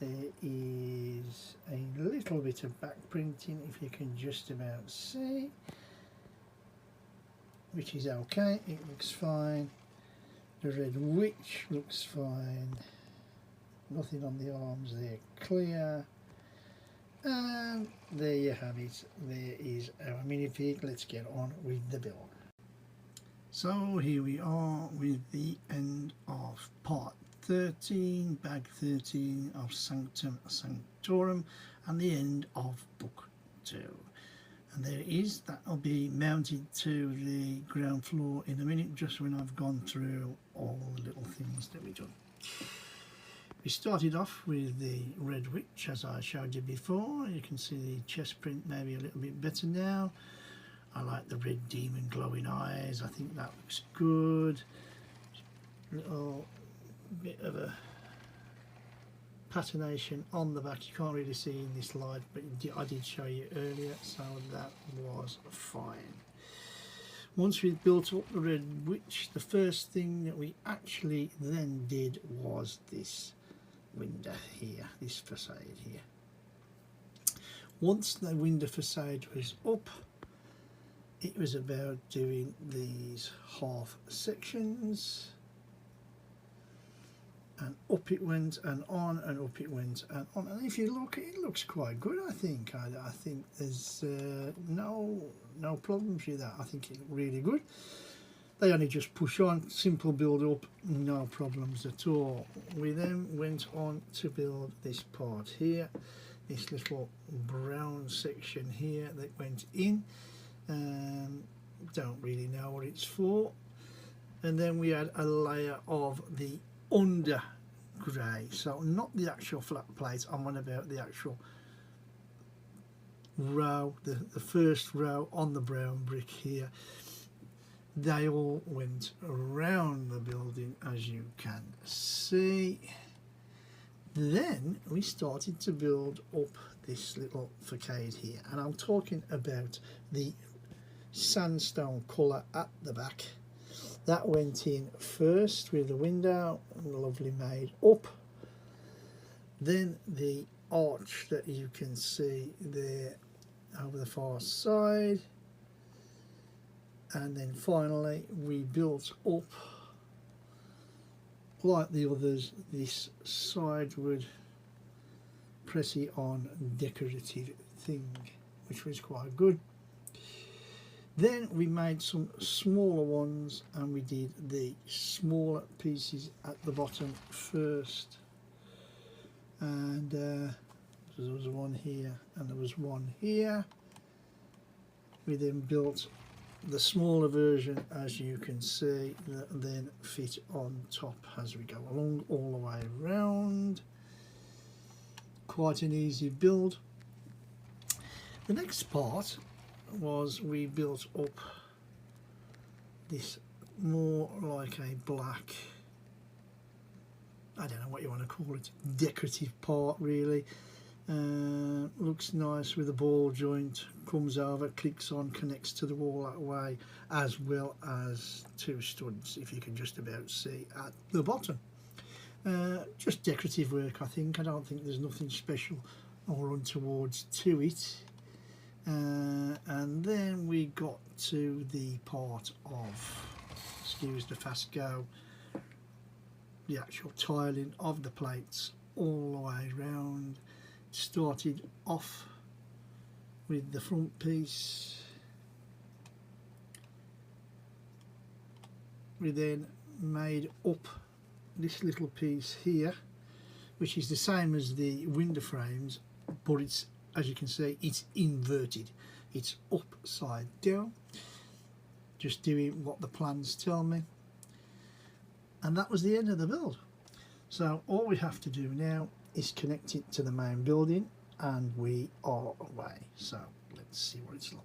There is a little bit of back printing, if you can just about see, which is okay, it looks fine. The Red Witch looks fine. Nothing on the arms there, clear. And there you have it. There is our minifig. Let's get on with the build. So here we are with the end of Part 13, Bag 13 of Sanctum Sanctorum, and the end of Book 2. And there it is. That'll be mounted to the ground floor in a minute, just when I've gone through all the little things that we've done. We started off with the Red Witch, as I showed you before. You can see the chest print maybe a little bit better now. I like the red demon glowing eyes. I think that looks good. Little bit of a patination on the back. You can't really see in this light, but I did show you earlier, so that was fine. Once we've built up the Red Witch, the first thing that we actually then did was this window here, this facade here. Once the window facade was up, it was about doing these half sections, and up it went and on, and up it went and on. And if you look, it looks quite good. I think there's no problems with that. I think it looked really good. They only just push on, simple build up, no problems at all. We then went on to build this part here, this little brown section here that went in. Don't really know what it's for. And then we had a layer of the under grey, so not the actual flat plate, I'm on about the actual row, the first row on the brown brick here. They all went around the building, as you can see. Then we started to build up this little facade here, and I'm talking about the sandstone colour at the back. That went in first with the window, lovely made up. Then the arch that you can see there over the far side. And then finally we built up, like the others, this sideward pressy on decorative thing, which was quite good. Then we made some smaller ones, and we did the smaller pieces at the bottom first. And there was one here and there was one here. We then built the smaller version, as you can see, that then fit on top as we go along all the way around. Quite an easy build. The next part was we built up this more like a black, I don't know what you want to call it, decorative part really. Looks nice with a ball joint, comes over, clicks on, connects to the wall that way, as well as two studs, if you can just about see at the bottom. Just decorative work, I think. I don't think there's nothing special or untowards to it. And then we got to the part of, excuse the fast go, the actual tiling of the plates all the way around. Started off with the front piece. We then made up this little piece here, which is the same as the window frames, but it's, as you can see, it's inverted. It's upside down. Just doing what the plans tell me. And that was the end of the build. So all we have to do now is connect it to the main building and we are away. So let's see what it's like.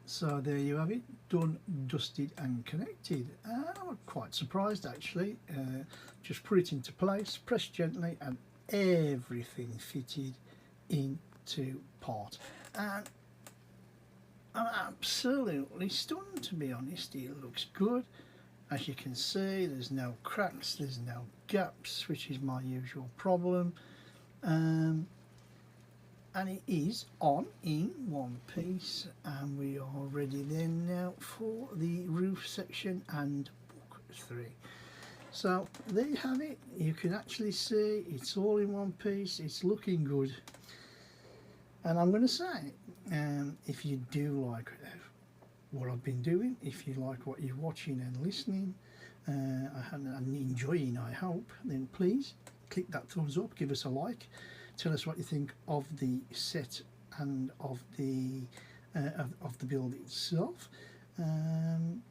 So there you have it, done, dusted and connected. I'm quite surprised actually. Just put it into place, press gently, and everything fitted into part. And I'm absolutely stunned, to be honest. It looks good. As you can see, there's no cracks, there's no gaps, which is my usual problem. And it is on in one piece, and we are ready then now for the roof section and book 3. So there you have it. You can actually see it's all in one piece. It's looking good. And I'm going to say, if you do like what I've been doing, if you like what you're watching and listening and enjoying, I hope, then please click that thumbs up, give us a like, tell us what you think of the set and of the build itself, and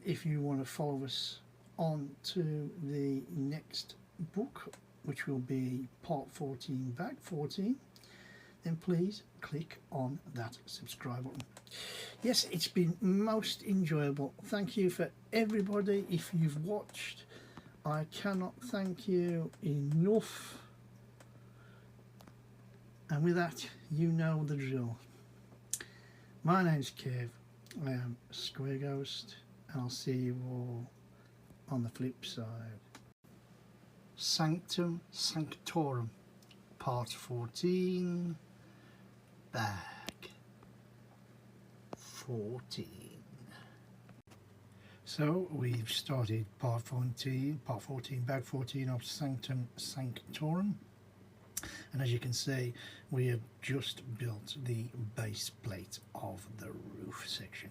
if you want to follow us on to the next book, which will be part 14, bag 14, then please click on that subscribe button. Yes, it's been most enjoyable. Thank you for everybody. If you've watched, I cannot thank you enough. And with that, you know the drill. My name's Kev. I am Square Ghost, and I'll see you all on the flip side. Sanctum Sanctorum, part 14, bag 14. So we've started part 14, bag 14 of Sanctum Sanctorum. And as you can see, we have just built the base plate of the roof section.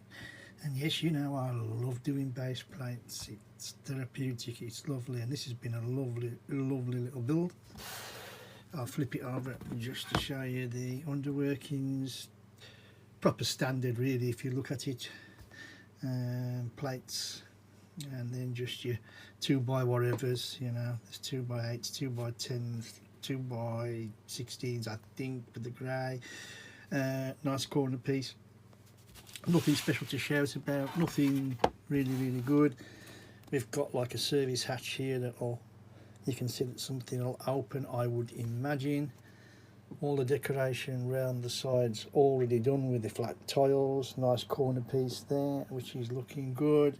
And yes, you know, I love doing base plates. It's therapeutic, it's lovely, and this has been a lovely little build. I'll flip it over just to show you the underworkings. Proper standard really, if you look at it. Plates, and then just your 2x whatevers, you know, there's 2x8s, 2x10s, 2x16s, I think, with the grey. Nice corner piece. Nothing special to shout about, nothing really good. We've got like a service hatch here that'll, you can see that something will open, I would imagine. All the decoration around the sides already done with the flat tiles. Nice corner piece there, which is looking good.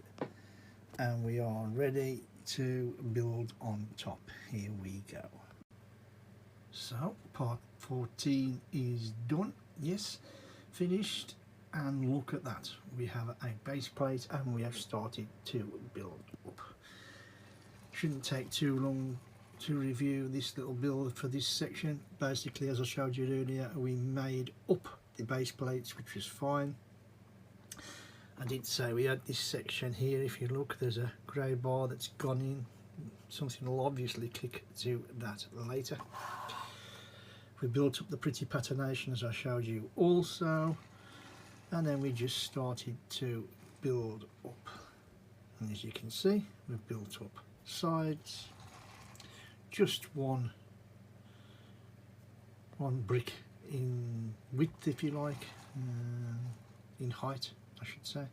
And we are ready to build on top. Here we go. So part 14 is done. Yes, finished. And look at that, we have a base plate and we have started to build up. Shouldn't take too long to review this little build for this section. Basically, as I showed you earlier, we made up the base plates, which was fine. I did say we had this section here. If you look, there's a grey bar that's gone in. Something will obviously click to that later. We built up the pretty patination as I showed you also. and then we just started to build up, and as you can see we've built up sides, just one brick in width, if you like, in height I should say.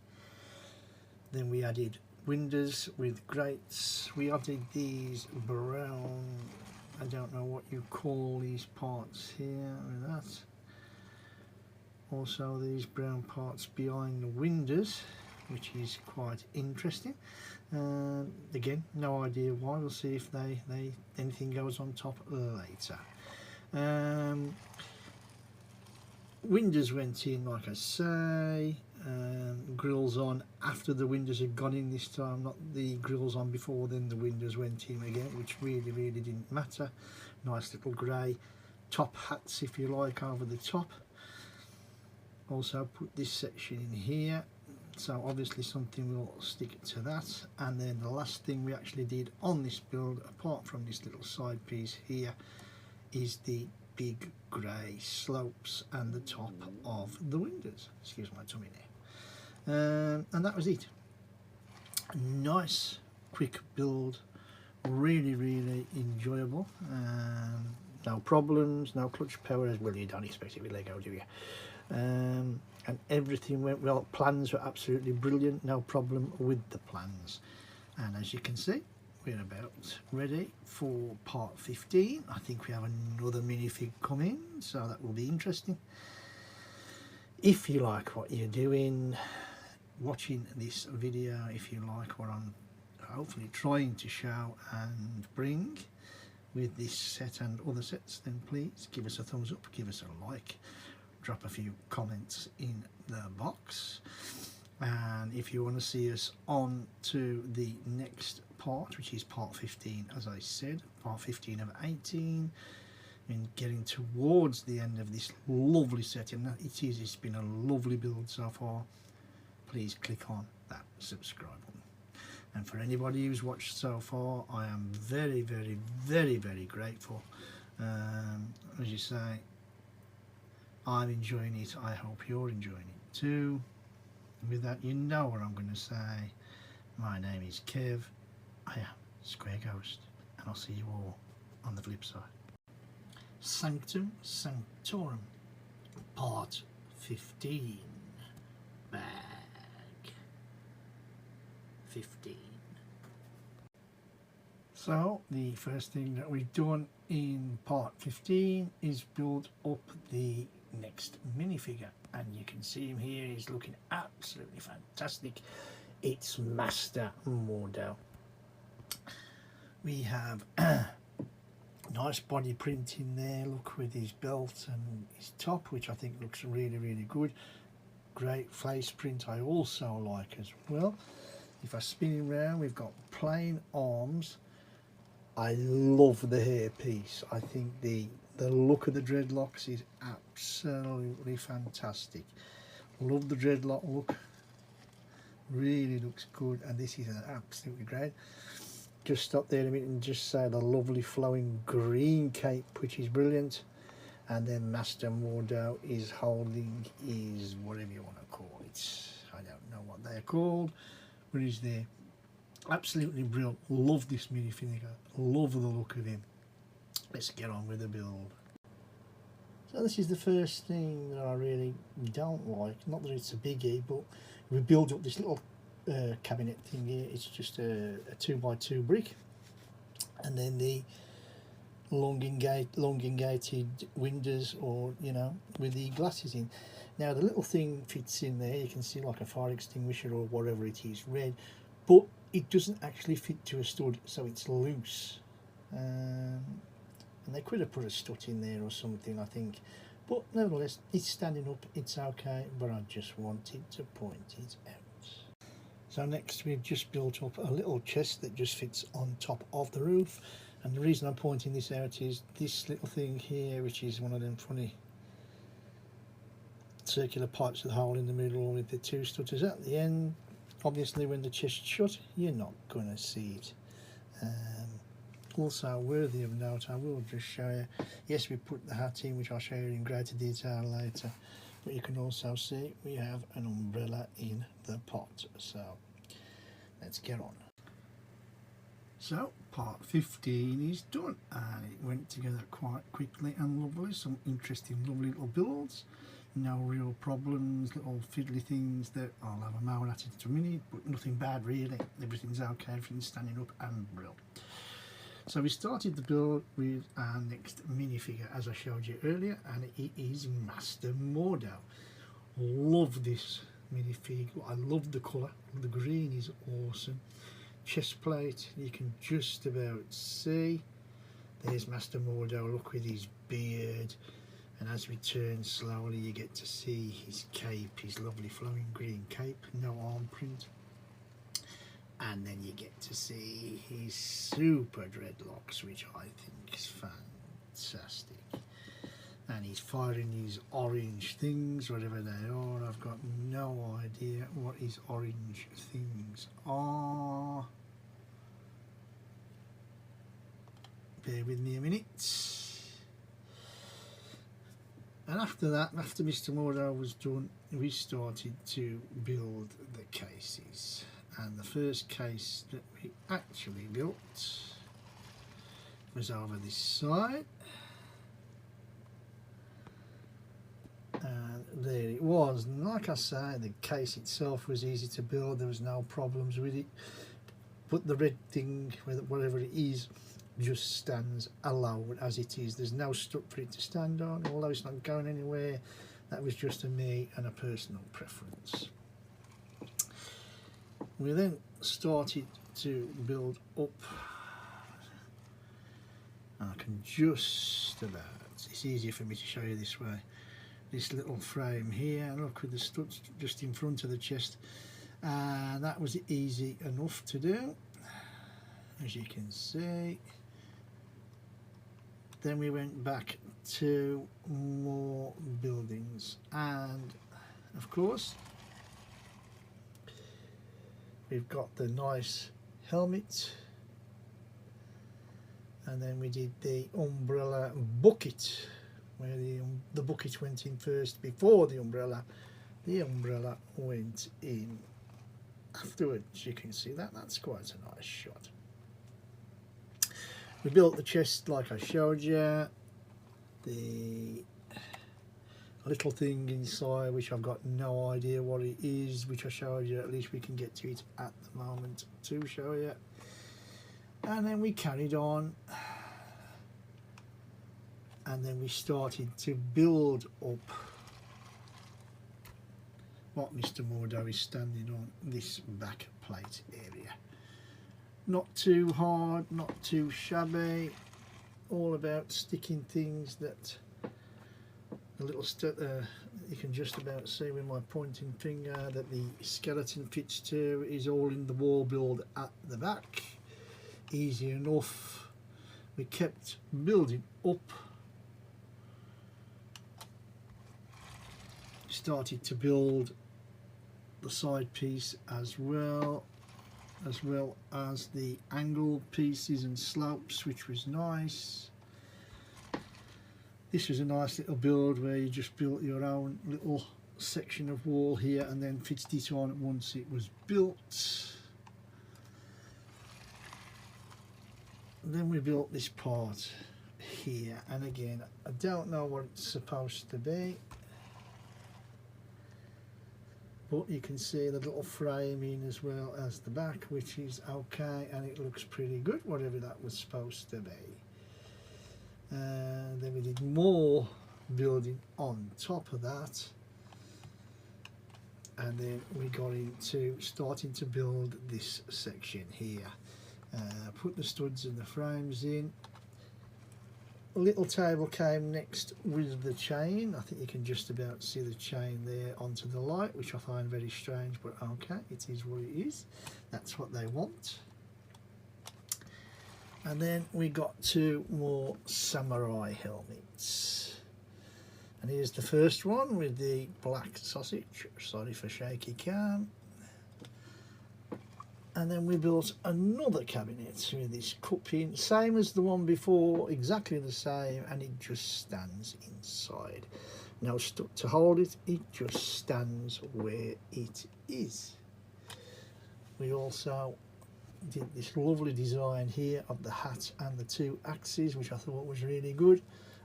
Then we added windows with grates. We added these brown, I don't know what you call these parts here, with that. Also these brown parts behind the windows, which is quite interesting. Again, no idea why. We'll see if anything goes on top later. Windows went in, like I say. Grills on after the windows had gone in this time, not the grills on before then the windows went in again, which really didn't matter. Nice little grey top hats, if you like, over the top. Also put this section in here, so obviously something will stick to that. And then the last thing we actually did on this build, apart from this little side piece here, is the big grey slopes and the top of the windows. Excuse my tummy there. And that was it. Nice quick build, really enjoyable. No problems, no clutch power, well, you don't expect it with Lego, do you? And everything went well. Plans were absolutely brilliant, no problem with the plans. And as you can see, we're about ready for part 15. I think we have another minifig coming, so that will be interesting. If you like what you're doing, watching this video, if you like what I'm hopefully trying to show and bring with this set and other sets, then please give us a thumbs up, give us a like, drop a few comments in the box. And if you want to see us on to the next part, which is part 15, as I said, part 15 of 18, and getting towards the end of this lovely set, and it's been a lovely build so far, please click on that subscribe button. And for anybody who's watched so far, I am very grateful. As you say, I'm enjoying it. I hope you're enjoying it too. With that, you know what I'm going to say. My name is Kev. I am Square Ghost, and I'll see you all on the flip side. Sanctum Sanctorum, part 15. Bag 15. So the first thing that we've done in part 15 is build up the next minifigure, and you can see him here. He's looking absolutely fantastic. It's Master Mordo. We have nice body print in there, look, with his belt and his top, which I think looks really good. Great face print I also like as well. If I spin him round, we've got plain arms. I love the hairpiece. I think the look of the dreadlocks is absolutely fantastic. Love the dreadlock look, really looks good, and this is an absolutely great. Just stop there a minute and just say the lovely flowing green cape, which is brilliant. And then Master Mordo is holding his, whatever you want to call it, I don't know what they're called, but he's there. Absolutely brilliant. Love this minifigure, love the look of him. Let's get on with the build. So this is the first thing that I really don't like. Not that it's a biggie, but we build up this little cabinet thing here. It's just a 2x2 brick, and then the elongated windows, or you know, with the glasses in. Now the little thing fits in there. You can see like a fire extinguisher or whatever it is, red, but it doesn't actually fit to a stud, so it's loose. And they could have put a strut in there or something, I think, but nevertheless it's standing up, it's okay, but I just wanted to point it out. So next we've just built up a little chest that just fits on top of the roof, and the reason I'm pointing this out is this little thing here, which is one of them funny circular pipes with a hole in the middle with the two stutters at the end. Obviously when the chest's shut, you're not going to see it. Also worthy of note, I will just show you, yes, we put the hat in, which I'll show you in greater detail later, but you can also see we have an umbrella in the pot. So let's get on. So part 15 is done, and it went together quite quickly and lovely. Some interesting lovely little builds, no real problems, little fiddly things that I'll have a moan at it in a minute, but nothing bad really. Everything's okay, everything's standing up and brilliant. So we started the build with our next minifigure, as I showed you earlier, and it is Master Mordo. Love this minifig. I love the colour. The green is awesome. Chest plate, you can just about see. There's Master Mordo, look with his beard, and as we turn slowly you get to see his cape, his lovely flowing green cape, no arm print. And then you get to see his super dreadlocks, which I think is fantastic. And he's firing these orange things, whatever they are. I've got no idea what his orange things are. Bear with me a minute. And after that, after Mr. Mordo was done, we started to build the cases. And the first case that we actually built was over this side. And there it was. And like I say, the case itself was easy to build, there was no problems with it. But the red thing, whatever it is, just stands alone as it is. There's no stuff for it to stand on, although it's not going anywhere. That was just a me and a personal preference. We then started to build up. I can just about, it's easier for me to show you this way, this little frame here, look, with the studs just in front of the chest, and that was easy enough to do, as you can see. Then we went back to more buildings, and of course we've got the nice helmet, and then we did the umbrella bucket, where the bucket went in first before the umbrella. The umbrella went in afterwards. You can see that, that's quite a nice shot. We built the chest like I showed you, the little thing inside which I've got no idea what it is, which I showed you. At least we can get to it at the moment to show you. And then we carried on, and then we started to build up what Mr. Mordo is standing on, this back plate area. Not too hard, not too shabby, all about sticking things that a little you can just about see with my pointing finger that the skeleton fits to is all in the wall build at the back. Easy enough. We kept building up, started to build the side piece as well as the angle pieces and slopes, which was nice. This was a nice little build where you just built your own little section of wall here and then fitted it on once it was built. Then we built this part here, and again I don't know what it's supposed to be, but you can see the little framing as well as the back, which is okay, and it looks pretty good, whatever that was supposed to be. And then we did more building on top of that, and then we got into starting to build this section here. Put the studs and the frames in. A little table came next with the chain. I think you can just about see the chain there onto the light, which I find very strange, but okay, it is what it is. That's what they want. And then we got two more samurai helmets. And here's the first one with the black sausage. Sorry for shaky cam. And then we built another cabinet with this cup in, same as the one before, exactly the same, and it just stands inside. no stuck to hold it, it just stands where it is. We also did this lovely design here of the hat and the two axes, which I thought was really good.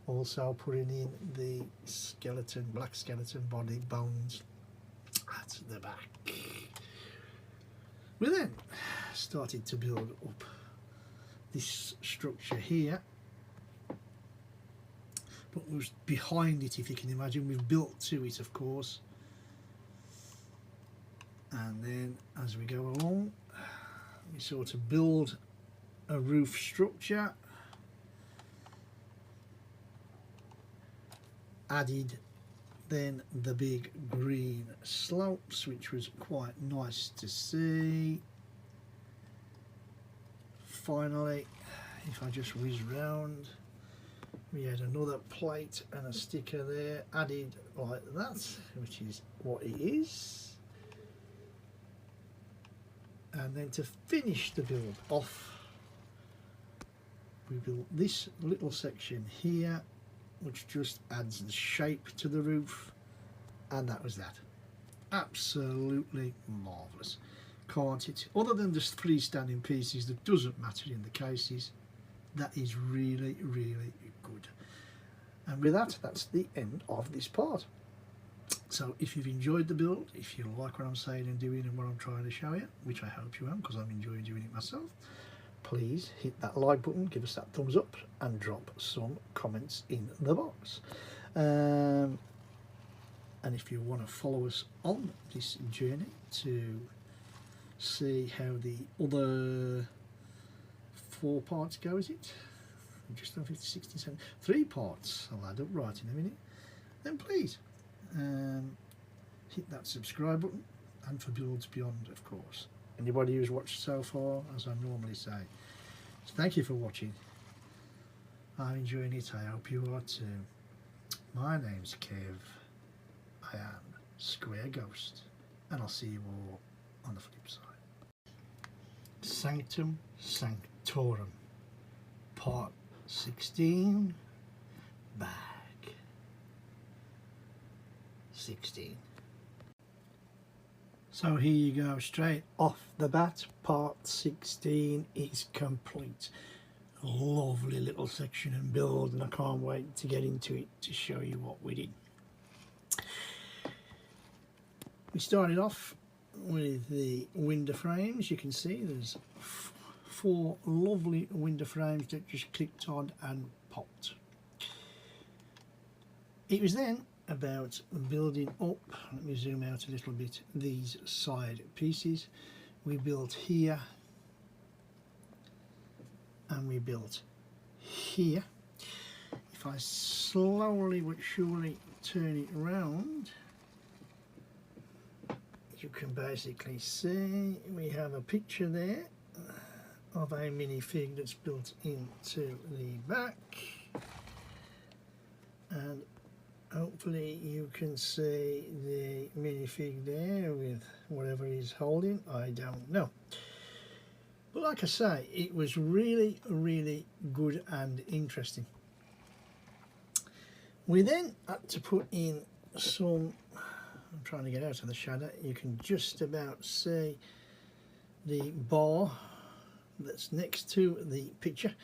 Also putting in the skeleton, black skeleton body bones at the back. We then started to build up this structure here, but was behind it, if you can imagine. We've built to it, of course, and then as we go along we sort of build a roof structure, added then the big green slopes, which was quite nice to see. Finally, if I just whiz round, we had another plate and a sticker there added like that, which is what it is. And then to finish the build off, we built this little section here, which just adds the shape to the roof, and that was that. Absolutely marvellous, can't it? Other than just freestanding pieces, that doesn't matter in the cases. That is really, really good. And with that, that's the end of this part. So if you've enjoyed the build, if you like what I'm saying and doing and what I'm trying to show you, which I hope you am, because I'm enjoying doing it myself, please hit that like button, give us that thumbs up, and drop some comments in the box. And if you want to follow us on this journey to see how the other 4 parts go, is it? Just on 50, 60, 70, 3 parts, I'll add up right in a minute, then please hit that subscribe button, and for Builds Beyond, of course. Anybody who's watched so far, as I normally say, so thank you for watching. I'm enjoying it, I hope you are too. My name's Kev, I am Square Ghost, and I'll see you all on the flip side. Sanctum Sanctorum, part 16, back 16. So here you go, straight off the bat, part 16 is complete. A lovely little section and build, and I can't wait to get into it to show you what we did. We started off with the window frames. You can see there's 4 lovely window frames that just clicked on and popped. It was then about building up, let me zoom out a little bit, these side pieces. We built here and we built here. If I slowly but surely turn it around, you can basically see we have a picture there of a minifig that's built into the back, and hopefully you can see the minifig there with whatever he's holding, I don't know. But like I say, it was really, really good and interesting. We then had to put in some, I'm trying to get out of the shadow, you can just about see the bar that's next to the picture.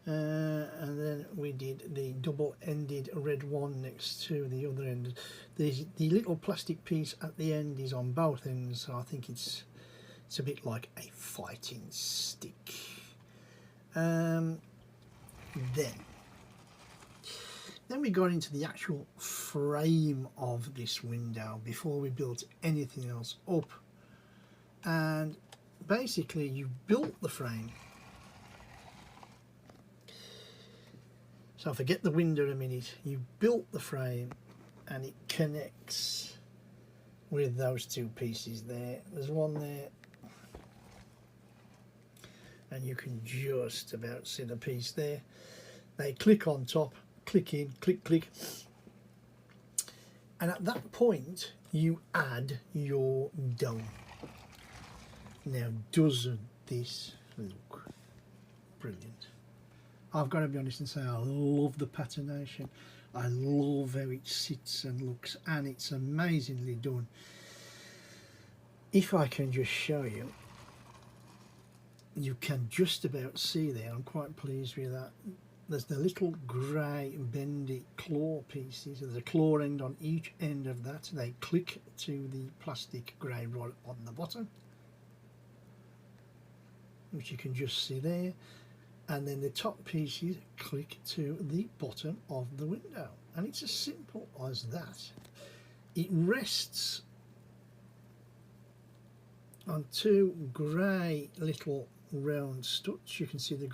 And then we did the double-ended red one next to the other end. The little plastic piece at the end is on both ends, so I think it's a bit like a fighting stick. Then we got into the actual frame of this window before we built anything else up. And basically you built the frame. So forget the window a minute, you built the frame and it connects with those 2 pieces there. There's one there, and you can just about see the piece there. They click on top, click in, click, click. And at that point, you add your dome. Now, doesn't this look brilliant? I've got to be honest and say I love the patination. I love how it sits and looks, and it's amazingly done. If I can just show you, you can just about see there, I'm quite pleased with that. There's the little grey bendy claw pieces. There's a claw end on each end of that. They click to the plastic grey rod on the bottom, which you can just see there. And then the top pieces click to the bottom of the window. And it's as simple as that. It rests on two grey little round studs. You can see the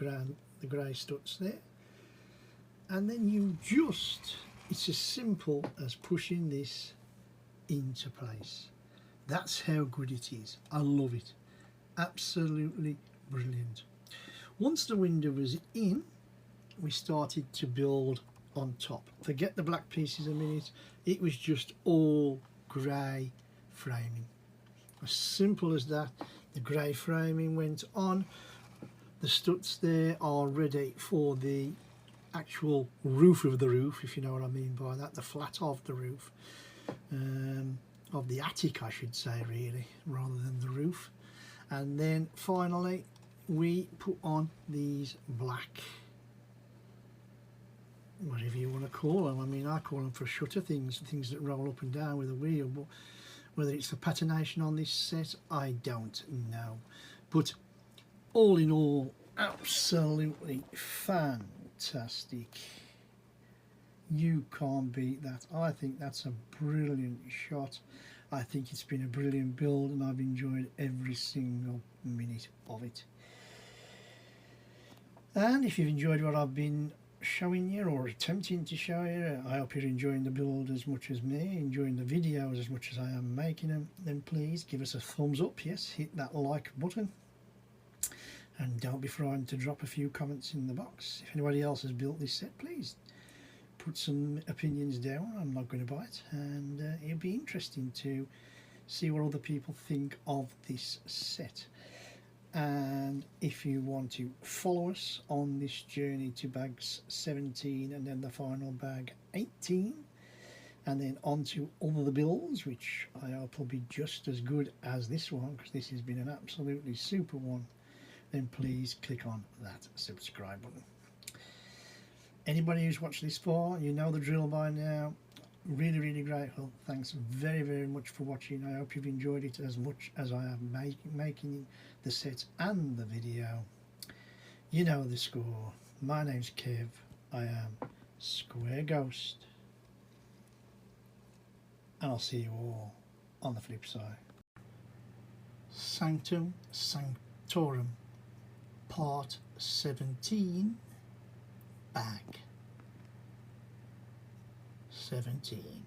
grey studs there. And then you just, it's as simple as pushing this into place. That's how good it is. I love it. Absolutely brilliant. Once the window was in, we started to build on top. Forget the black pieces a minute. It was just all grey framing. As simple as that. The grey framing went on. The studs there are ready for the actual roof of the roof, if you know what I mean by that, the flat of the roof, of the attic I should say really, rather than the roof. And then finally we put on these black, whatever you want to call them. I mean, I call them for shutter things that roll up and down with a wheel, but whether it's the patination on this set, I don't know. But all in all, absolutely fantastic. You can't beat that. I think that's a brilliant shot. I think it's been a brilliant build, and I've enjoyed every single minute of it. And if you've enjoyed what I've been showing you or attempting to show you, I hope you're enjoying the build as much as me, enjoying the videos as much as I am making them. Then please give us a thumbs up. Yes, hit that like button, and don't be frightened to drop a few comments in the box. If anybody else has built this set, please put some opinions down. I'm not going to bite, and it'll be interesting to see what other people think of this set. And if you want to follow us on this journey to bags 17 and then the final bag 18, and then on to other builds, which I hope will be just as good as this one, because this has been an absolutely super one, then please click on that subscribe button. Anybody who's watched this far, you know the drill by now. Really grateful. Thanks very much for watching. I hope you've enjoyed it as much as I am making the set and the video. You know the score. My name's Kev. I am Square Ghost, and I'll see you all on the flip side. Sanctum Sanctorum Part 17, Bag 17.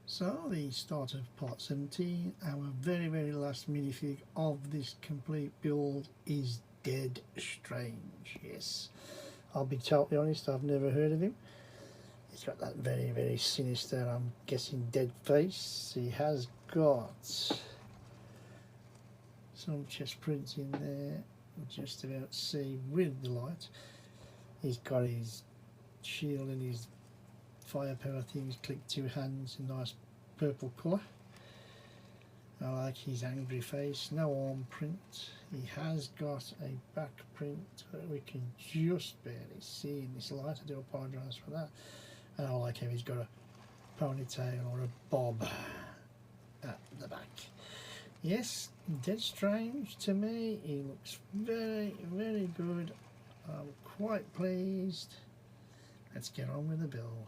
So the start of part 17, our very last minifig of this complete build is Dead Strange. Yes, I'll be totally honest, I've never heard of him. He's got that very sinister, I'm guessing, dead face. He has got some chest prints in there, just about see with the light. He's got his shield and his firepower things clicked to hands in nice purple colour. I like his angry face. No arm print. He has got a back print that we can just barely see in this light. I do apologise for that. And I like how he's got a ponytail or a bob at the back. Yes, Dead Strange to me. He looks very good. I'm quite pleased. Let's get on with the build.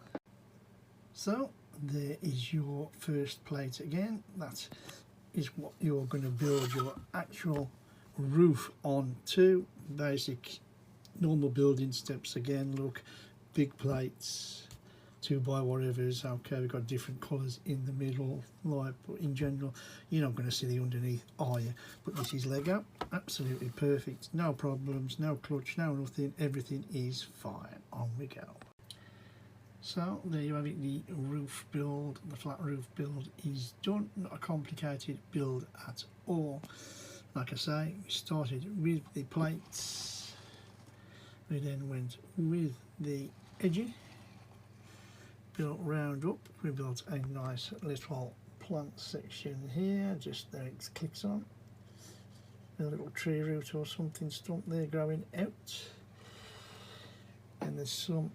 So there is your first plate again. That is what you're going to build your actual roof onto. Basic normal building steps again. Look, big plates, 2 by whatever's. Okay, we've got different colours in the middle, like, but in general you're not going to see the underneath, are you? But this is Lego, absolutely perfect, no problems, no clutch, no nothing, everything is fine. On we go. So there you have it, the roof build, the flat roof build is done. Not a complicated build at all. Like I say, we started with the plates, we then went with the edging, built round up. We built a nice little plant section here, just there it clicks on. A little tree root or something stump there growing out. And there's some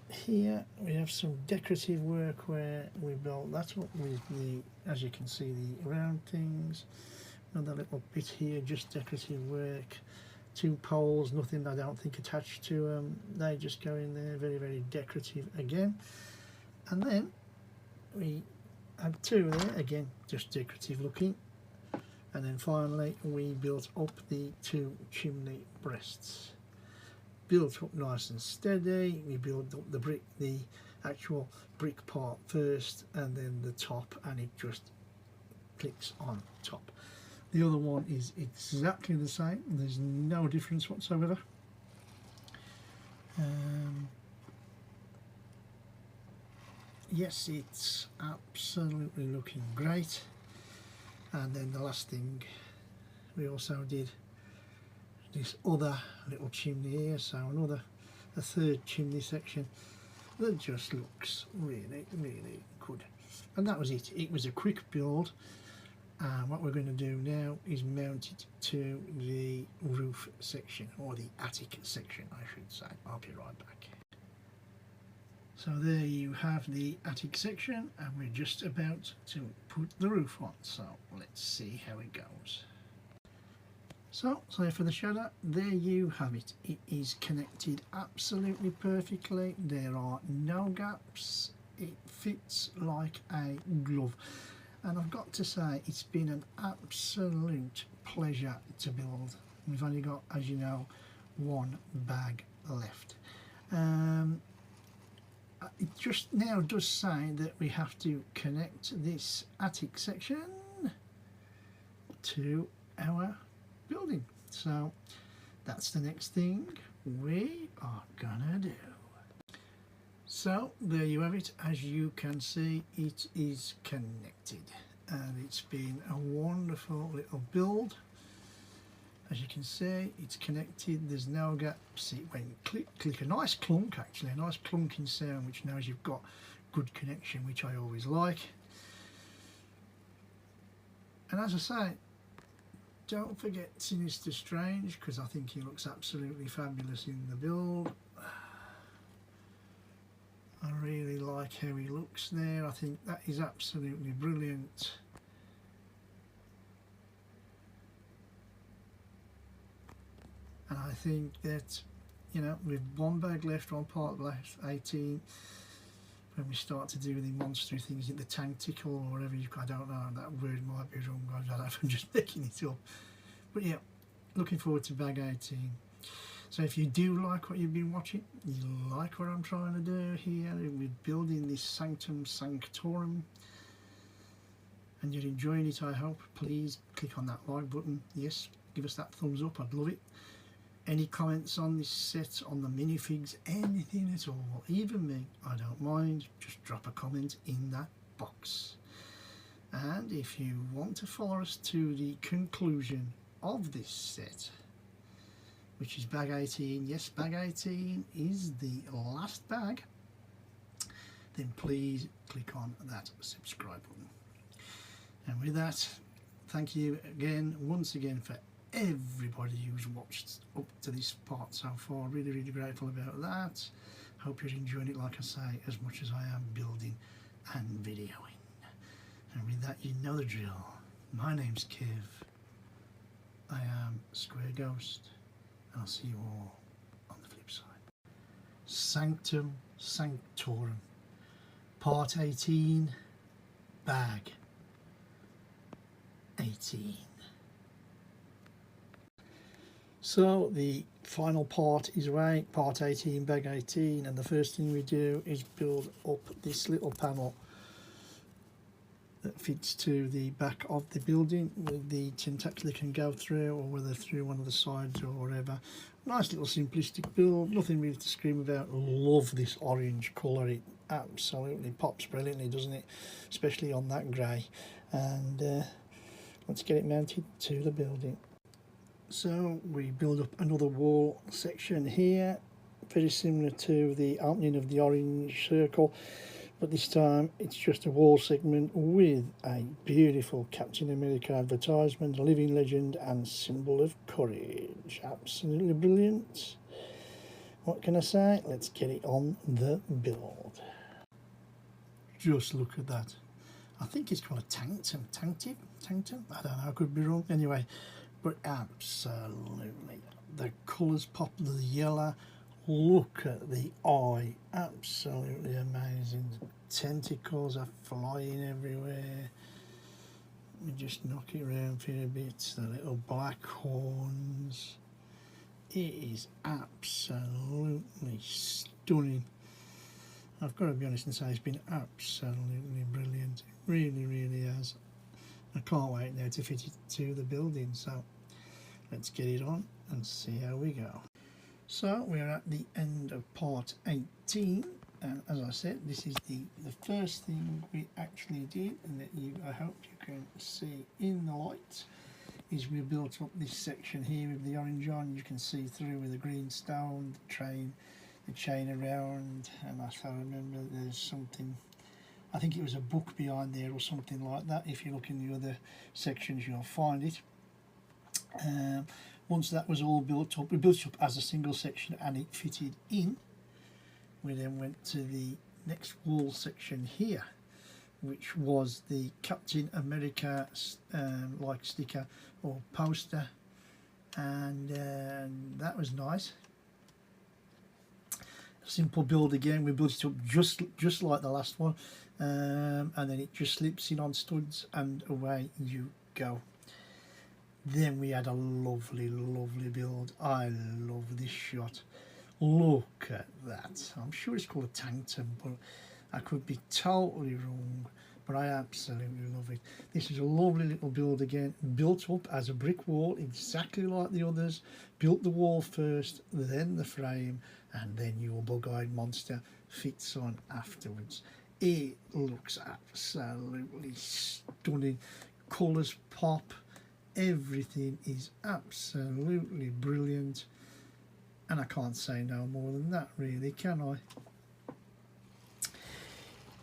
here, we have some decorative work where we built that up with the, as you can see, the round things. Another little bit here, just decorative work. 2 poles, nothing I don't think attached to them. They just go in there, very, very decorative again. And then we have 2 there, again, just decorative looking. And then finally we built up the 2 chimney breasts. Built up nice and steady. We built up the actual brick part first, and then the top, and it just clicks on top. The other one is exactly the same. There's no difference whatsoever. Yes, it's absolutely looking great. And then the last thing, we also did this other little chimney here, so a 3rd chimney section that just looks really, really good. And that was it. It was a quick build. And what we're going to do now is mount it to the roof section, or the attic section I should say. I'll be right back. So there you have the attic section, and we're just about to put the roof on, so let's see how it goes. So, sorry for the shadow, there you have it. It is connected absolutely perfectly, there are no gaps, it fits like a glove. And I've got to say, it's been an absolute pleasure to build. We've only got, as you know, 1 bag left. It just now does say that we have to connect this attic section to our building. So that's the next thing we are gonna do. So there you have it. As you can see, it is connected, and it's been a wonderful little build. As you can see, it's connected, there's no gaps. It went click, click, a nice clunk actually, a nice clunking sound, which knows you've got good connection, which I always like. And as I say, don't forget Sinister Strange, because I think he looks absolutely fabulous in the build. I really like how he looks there. I think that is absolutely brilliant. And I think that, you know, with 1 bag left, 1 part left, 18, when we start to do the monster things, the tank tickle or whatever, I don't know, that word might be wrong, I don't know if I'm just making it up. But yeah, looking forward to bag 18. So if you do like what you've been watching, you like what I'm trying to do here with building this Sanctum Sanctorum, and you're enjoying it, I hope, please click on that like button. Yes, give us that thumbs up, I'd love it. Any comments on this set, on the minifigs, anything at all, even me, I don't mind, just drop a comment in that box. And if you want to follow us to the conclusion of this set, which is bag 18, yes, bag 18 is the last bag, then please click on that subscribe button. And with that, thank you again, once again, for everybody who's watched up to this part so far. Really, really grateful about that. Hope you're enjoying it, like I say, as much as I am building and videoing. And with that, you know the drill. My name's Kev. I am Square Ghost, and I'll see you all on the flip side. Sanctum Sanctorum, part 18, bag 18. So the final part is away, part 18, bag 18, and the first thing we do is build up this little panel that fits to the back of the building, with the tentacle can go through, or whether through one of the sides or whatever. Nice little simplistic build, nothing really to scream about. Love this orange colour, it absolutely pops brilliantly, doesn't it, especially on that grey. And let's get it mounted to the building. So we build up another wall section here, very similar to the opening of the orange circle, but this time it's just a wall segment with a beautiful Captain America advertisement, living legend and symbol of courage. Absolutely brilliant. What can I say? Let's get it on the build. Just look at that. I think it's called a Sanctum. I don't know, I could be wrong. Anyway, but absolutely, the colours pop, the yellow. Look at the eye, absolutely amazing. The tentacles are flying everywhere. Let me just knock it around for a bit. The little black horns. It is absolutely stunning. I've got to be honest and say it's been absolutely brilliant. It really, really has. I can't wait now to fit it to the building. So let's get it on and see how we go. So we're at the end of part 18, and as I said, this is the first thing we actually did, and that I hope you can see in the light, is we built up this section here with the orange on. You can see through with the green stone, the chain around, and if I remember, there's something, I think it was a book behind there or something like that. If you look in the other sections, you'll find it. Once that was all built up, we built it up as a single section and it fitted in. We then went to the next wall section here, which was the Captain America like sticker or poster, and that was nice. Simple build again. We built it up just like the last one, and then it just slips in on studs and away you go. Then we had a lovely build. I love this shot. Look at that. I'm sure it's called a Sanctum, but I could be totally wrong, but I absolutely love it. This is a lovely little build again, built up as a brick wall exactly like the others. Built the wall first, then the frame, and then your bug-eyed monster fits on afterwards. It looks absolutely stunning. Colours pop. Everything is absolutely brilliant, and I can't say no more than that, really, can I?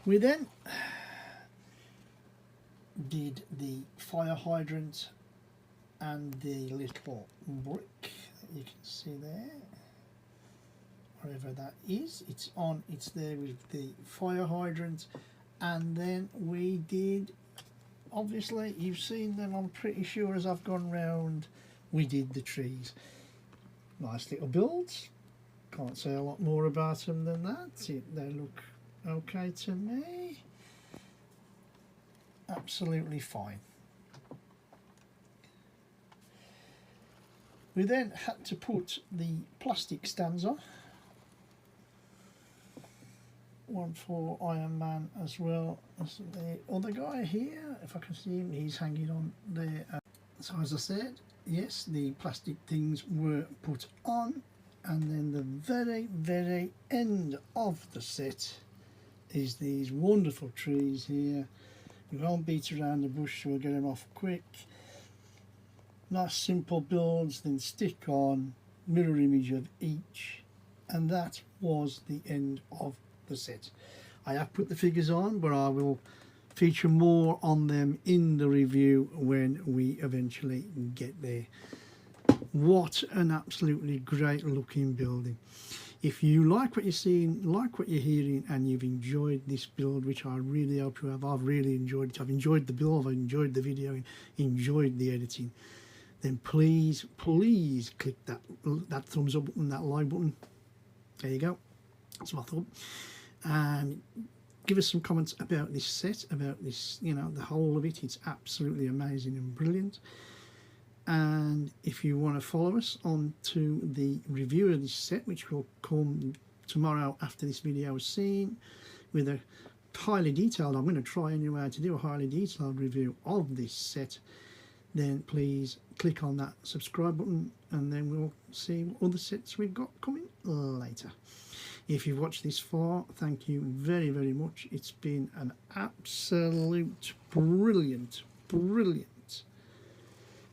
We then did the fire hydrant and the little brick that you can see there, wherever that is. It's there with the fire hydrant, and then we did, obviously you've seen them, I'm pretty sure, as I've gone round. We did the trees. Nice little builds. Can't say a lot more about them than that. They look okay to me. Absolutely fine. We then had to put the plastic stands on. One for Iron Man as well as the other guy here. If I can see him, he's hanging on there. So as I said, yes, the plastic things were put on, and then the very end of the set is these wonderful trees here. We won't beat around the bush, so we'll get them off quick. Nice simple builds, then stick on, mirror image of each, and that was the end of the set. I have put the figures on, but I will feature more on them in the review when we eventually get there. What an absolutely great looking building. If you like what you're seeing, like what you're hearing, and you've enjoyed this build, which I really hope you have, I've really enjoyed it. I've enjoyed the build, I've enjoyed the video, enjoyed the editing, then please click that thumbs up button, that like button. There you go. That's my thought. And give us some comments about this set, about this, you know, the whole of it. It's absolutely amazing and brilliant. And if you want to follow us on to the review of this set, which will come tomorrow after this video is seen, with a highly detailed, I'm going to try anyway to do a highly detailed review of this set, then please click on that subscribe button, and then we'll see what other sets we've got coming later. If you've watched this far, thank you very much. It's been an absolute brilliant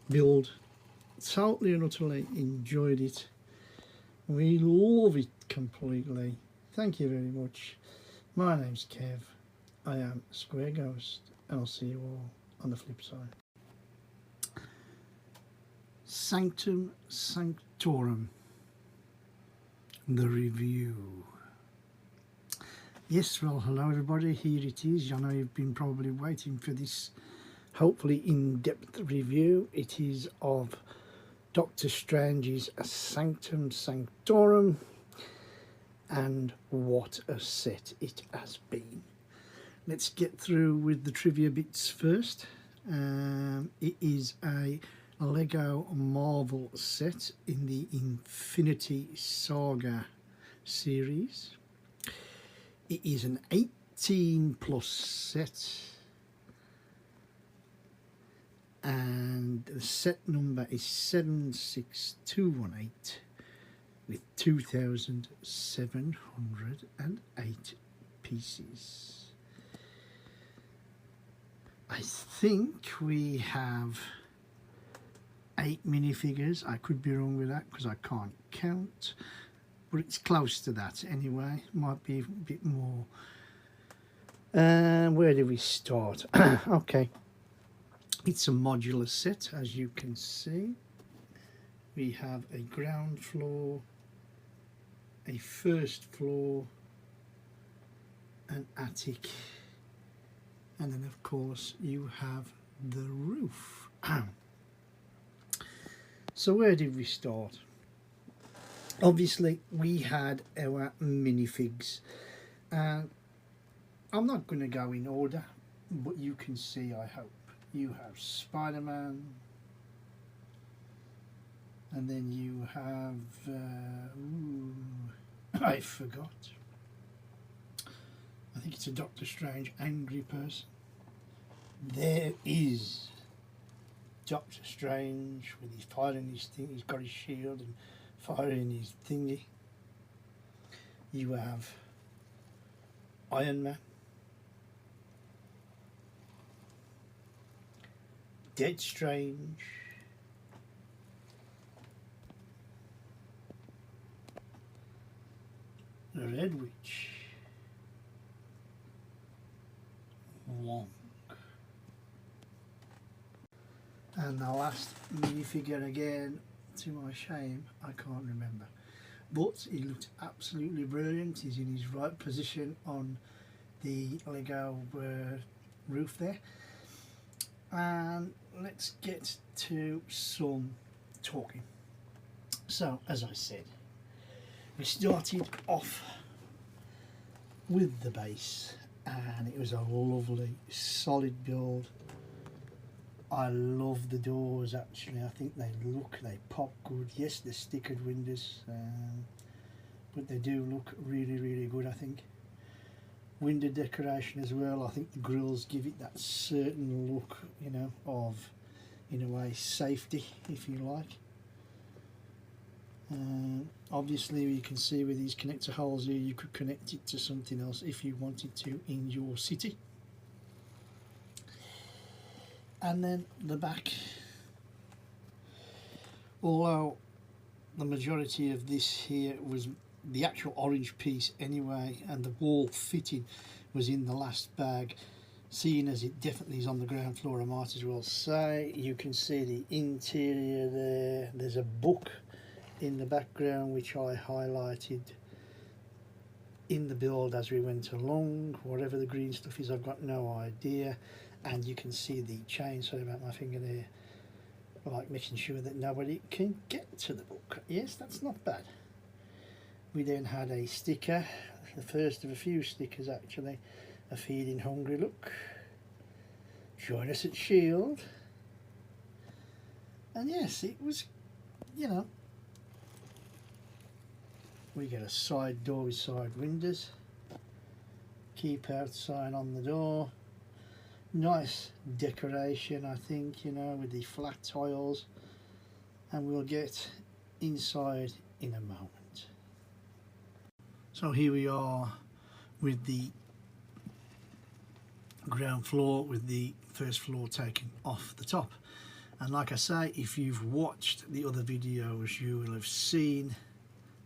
build. Totally and utterly enjoyed it. We love it completely. Thank you very much. My name's Kev, I am Square Ghost, and I'll see you all on the flip side. Sanctum Sanctorum, the review. Yes, well, hello everybody, here it is. I know you've been probably waiting for this, hopefully in-depth review. It is of Doctor Strange's Sanctum Sanctorum, and what a set it has been. Let's get through with the trivia bits first. It is a Lego Marvel set in the Infinity Saga series. It is an 18 plus set, and the set number is 76218 with 2,708 pieces. I think we have 8 minifigures. I could be wrong with that because I can't count, but it's close to that anyway. Might be a bit more. Where do we start? Okay, it's a modular set, as you can see. We have a ground floor, a first floor, an attic, and then of course you have the roof. So where did we start? Obviously we had our minifigs, and I'm not going to go in order, but you can see, I hope, you have Spider-Man, and then you have I forgot, I think it's a Doctor Strange angry person. There is Doctor Strange with his firing his thing, he's got his shield and firing his thingy. You have Iron Man, Dead Strange, the Red Witch, Wong, and the last minifigure, again, to my shame, I can't remember, but he looked absolutely brilliant. He's in his right position on the Lego roof there. And let's get to some talking. So, as I said, we started off with the base, and it was a lovely solid build. I love the doors, actually. I think they pop good. Yes, they're stickered windows, but they do look really good, I think. Window decoration as well. I think the grills give it that certain look, you know, of, in a way, safety, if you like. Obviously you can see with these connector holes here, you could connect it to something else if you wanted to in your city. And then the back, although the majority of this here was the actual orange piece anyway, and the wall fitting was in the last bag, seeing as it definitely is on the ground floor, I might as well say. You can see the interior there. There's a book in the background which I highlighted in the build as we went along. Whatever the green stuff is, I've got no idea. And you can see the chain, sorry about my finger there, like making sure that nobody can get to the book. Yes, that's not bad. We then had a sticker, the first of a few stickers actually, a feeding hungry look. Join us at Shield. And yes, it was, you know, we get a side door with side windows, keep out sign on the door. Nice decoration, I think, you know, with the flat tiles, and we'll get inside in a moment. So here we are with the ground floor, with the first floor taken off the top. And like I say, if you've watched the other videos, you will have seen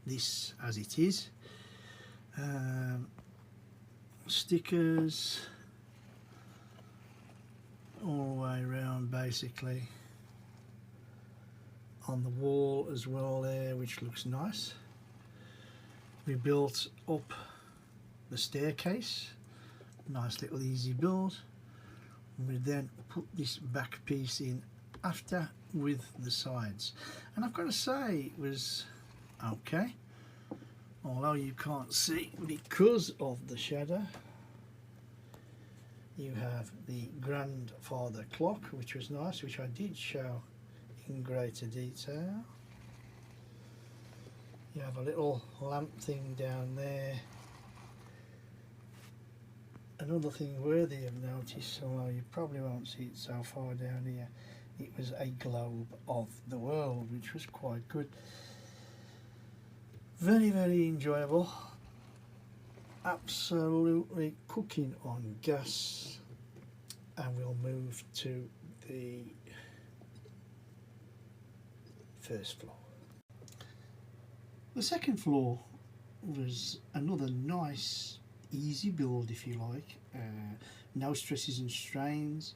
this as it is. stickers all the way around, basically on the wall as well there, which looks nice. We built up the staircase, nice little easy build. We then put this back piece in after with the sides, and I've got to say it was okay, although you can't see because of the shadow. You have the grandfather clock, which was nice, which I did show in greater detail. You have a little lamp thing down there. Another thing worthy of notice, although you probably won't see it so far down here, it was a globe of the world, which was quite good. Very, very enjoyable. Absolutely cooking on gas. And we'll move to the first floor. The second floor was another nice easy build, if you like. No stresses and strains.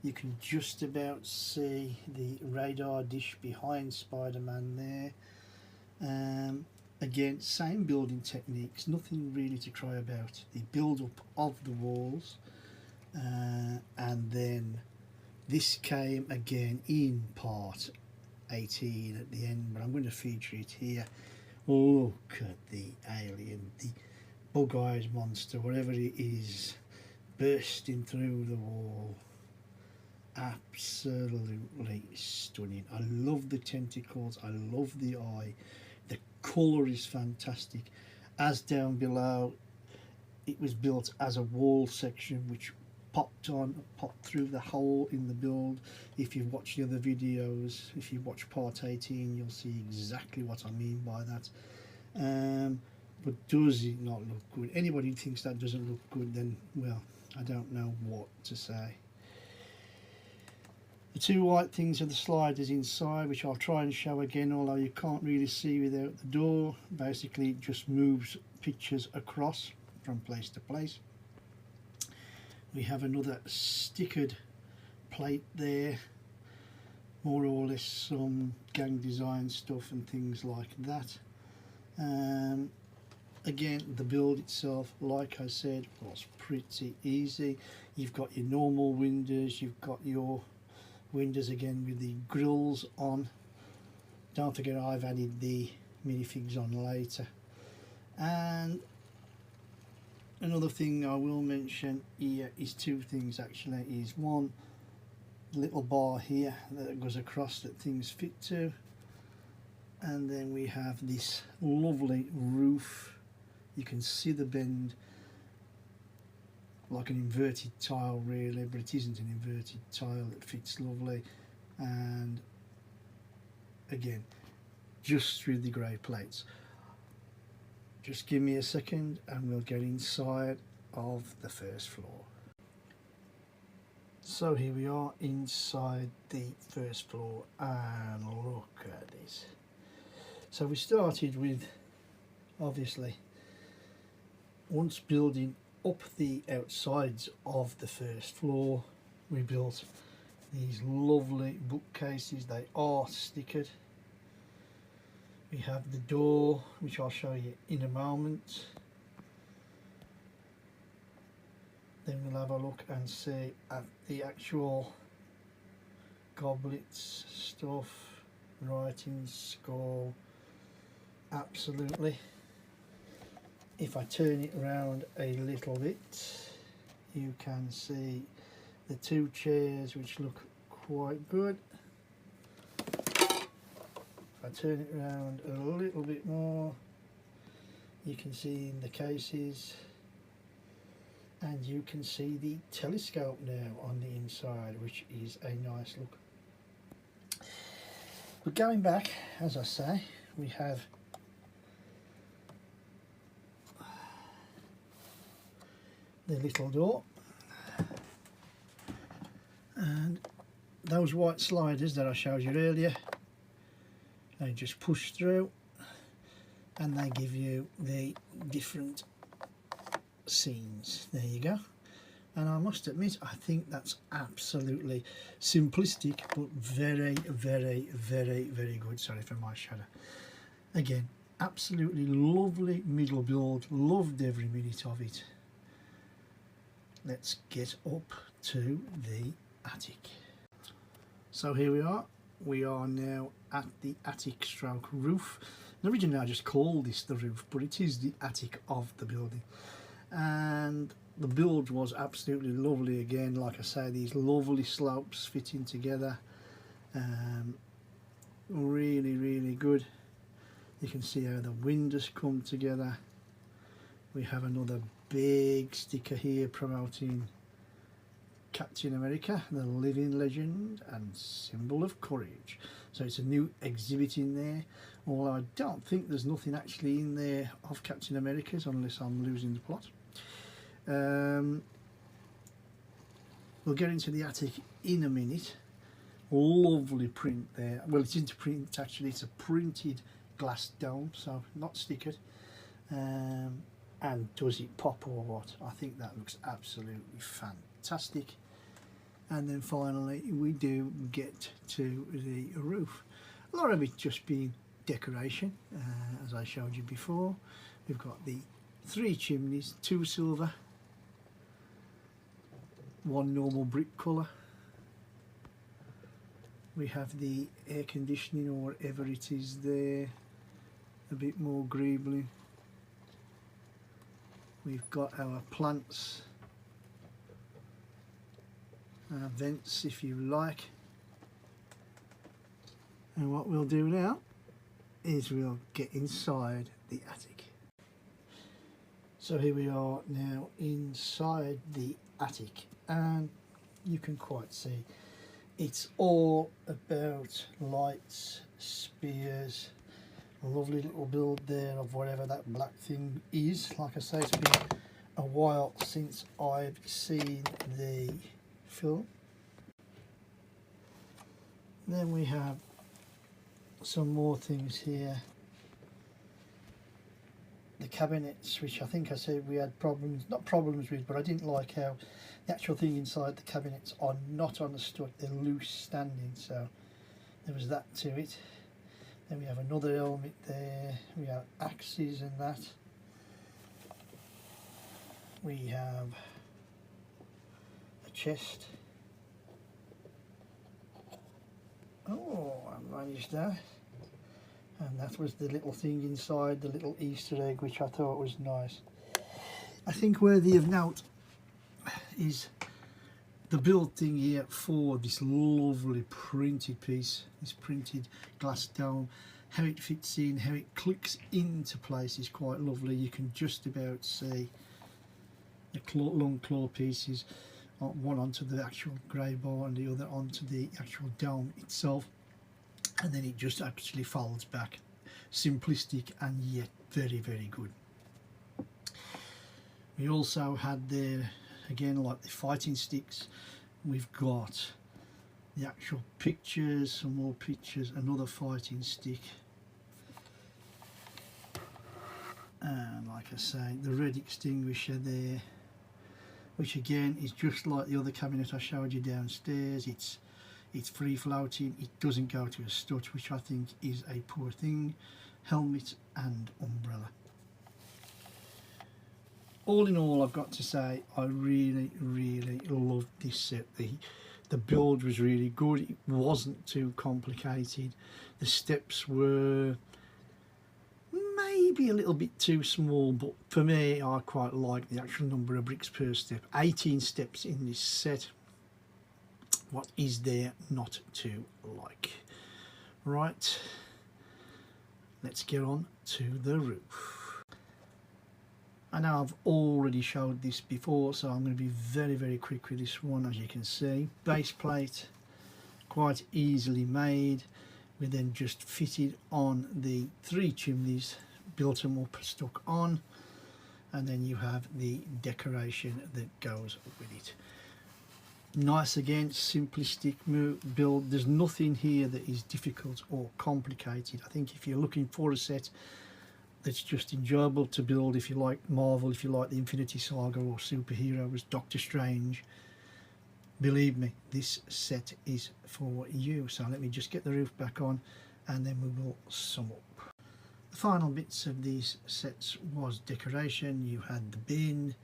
You can just about see the radar dish behind Spider-Man there. Again, same building techniques, nothing really to cry about. The build up of the walls, and then this came again in part 18 at the end, but I'm going to feature it here. Look at the alien, the bug-eyed monster, whatever it is, bursting through the wall. Absolutely stunning. I love the tentacles, I love the eye, the colour is fantastic. As down below, it was built as a wall section which popped through the hole in the build. If you've watched the other videos, if you watch part 18, you'll see exactly what I mean by that. But does it not look good? Anybody who thinks that doesn't look good, then, well, I don't know what to say. The two white things are the sliders inside, which I'll try and show again, although you can't really see without the door. Basically, it just moves pictures across from place to place. We have another stickered plate there, more or less some gang design stuff and things like that. Again, the build itself, like I said, was pretty easy. You've got your normal windows, you've got your windows again with the grills on. Don't forget, I've added the minifigs on later. And another thing I will mention here is two things actually. Is one, little bar here that goes across that things fit to, and then we have this lovely roof. You can see the bend, like an inverted tile really, but it isn't an inverted tile. It fits lovely, and again, just through the grey plates. Just give me a second and we'll get inside of the first floor. So here we are inside the first floor, and look at this. So we started with, obviously, once building up the outsides of the first floor, we built these lovely bookcases. They are stickered. We have the door, which I'll show you in a moment. Then we'll have a look and see at the actual goblets, stuff, writing, skull. Absolutely. If I turn it around a little bit, you can see the two chairs, which look quite good. If I turn it around a little bit more, you can see in the cases, and you can see the telescope now on the inside, which is a nice look. But going back, as I say, we have the little door, and those white sliders that I showed you earlier, they just push through and they give you the different scenes. There you go. And I must admit, I think that's absolutely simplistic, but very, very, very, very good. Sorry for my shadow. Again, absolutely lovely middle build. Loved every minute of it. Let's get up to the attic. So here we are. We are now at the attic stroke roof. And originally I just called this the roof, but it is the attic of the building. And the build was absolutely lovely again. Like I say, these lovely slopes fitting together. Really, really good. You can see how the windows come together. We have another big sticker here promoting Captain America, the living legend and symbol of courage. So it's a new exhibit in there, although I don't think there's nothing actually in there of Captain America's unless I'm losing the plot. We'll get into the attic in a minute. Lovely print there. Well, it's into print actually, it's a printed glass dome, so not stickered. And does it pop or what? I think that looks absolutely fantastic. And then finally we do get to the roof. A lot of it just being decoration, as I showed you before. We've got the 3 chimneys, 2 silver, 1 normal brick colour. We have the air conditioning or whatever it is there, a bit more greebly. We've got our plants, vents if you like. And what we'll do now is we'll get inside the attic. So here we are now inside the attic, and you can quite see it's all about lights, spears. A lovely little build there of whatever that black thing is. Like I say, it's been a while since I've seen the film. Then we have some more things here. The cabinets, which I think I said we had not problems with, but I didn't like how the actual thing inside the cabinets are not on the stud, they're loose standing, so there was that to it. Then we have another element there, we have axes and that. We have a chest. Oh, I managed that. And that was the little thing inside, the little Easter egg, which I thought was nice. I think worthy of note is the build thing here for this lovely printed piece, this printed glass dome. How it fits in, how it clicks into place is quite lovely. You can just about see the long claw pieces, one onto the actual grey bar and the other onto the actual dome itself. And then it just actually folds back. Simplistic and yet very, very good. We also had there, again, like the fighting sticks. We've got the actual pictures, some more pictures, another fighting stick. And like I say, the red extinguisher there, which again is just like the other cabinet I showed you downstairs. It's free floating, it doesn't go to a stud, which I think is a poor thing. Helmet and umbrella. All in all, I've got to say, I really, really loved this set. The build was really good, it wasn't too complicated. The steps were maybe a little bit too small, but for me, I quite like the actual number of bricks per step. 18 steps in this set. What is there not to like? Right, let's get on to the roof. I know I've already showed this before, so I'm going to be very, very quick with this one. As you can see, base plate, quite easily made. We then just fitted on the 3 chimneys, built them up, stuck on, and then you have the decoration that goes with it. Nice again, simplistic build. There's nothing here that is difficult or complicated. I think if you're looking for a set that's just enjoyable to build if you like Marvel, if you like the Infinity Saga or superheroes, Doctor Strange. Believe me, this set is for you. So let me just get the roof back on and then we will sum up. The final bits of these sets was decoration. You had the bin,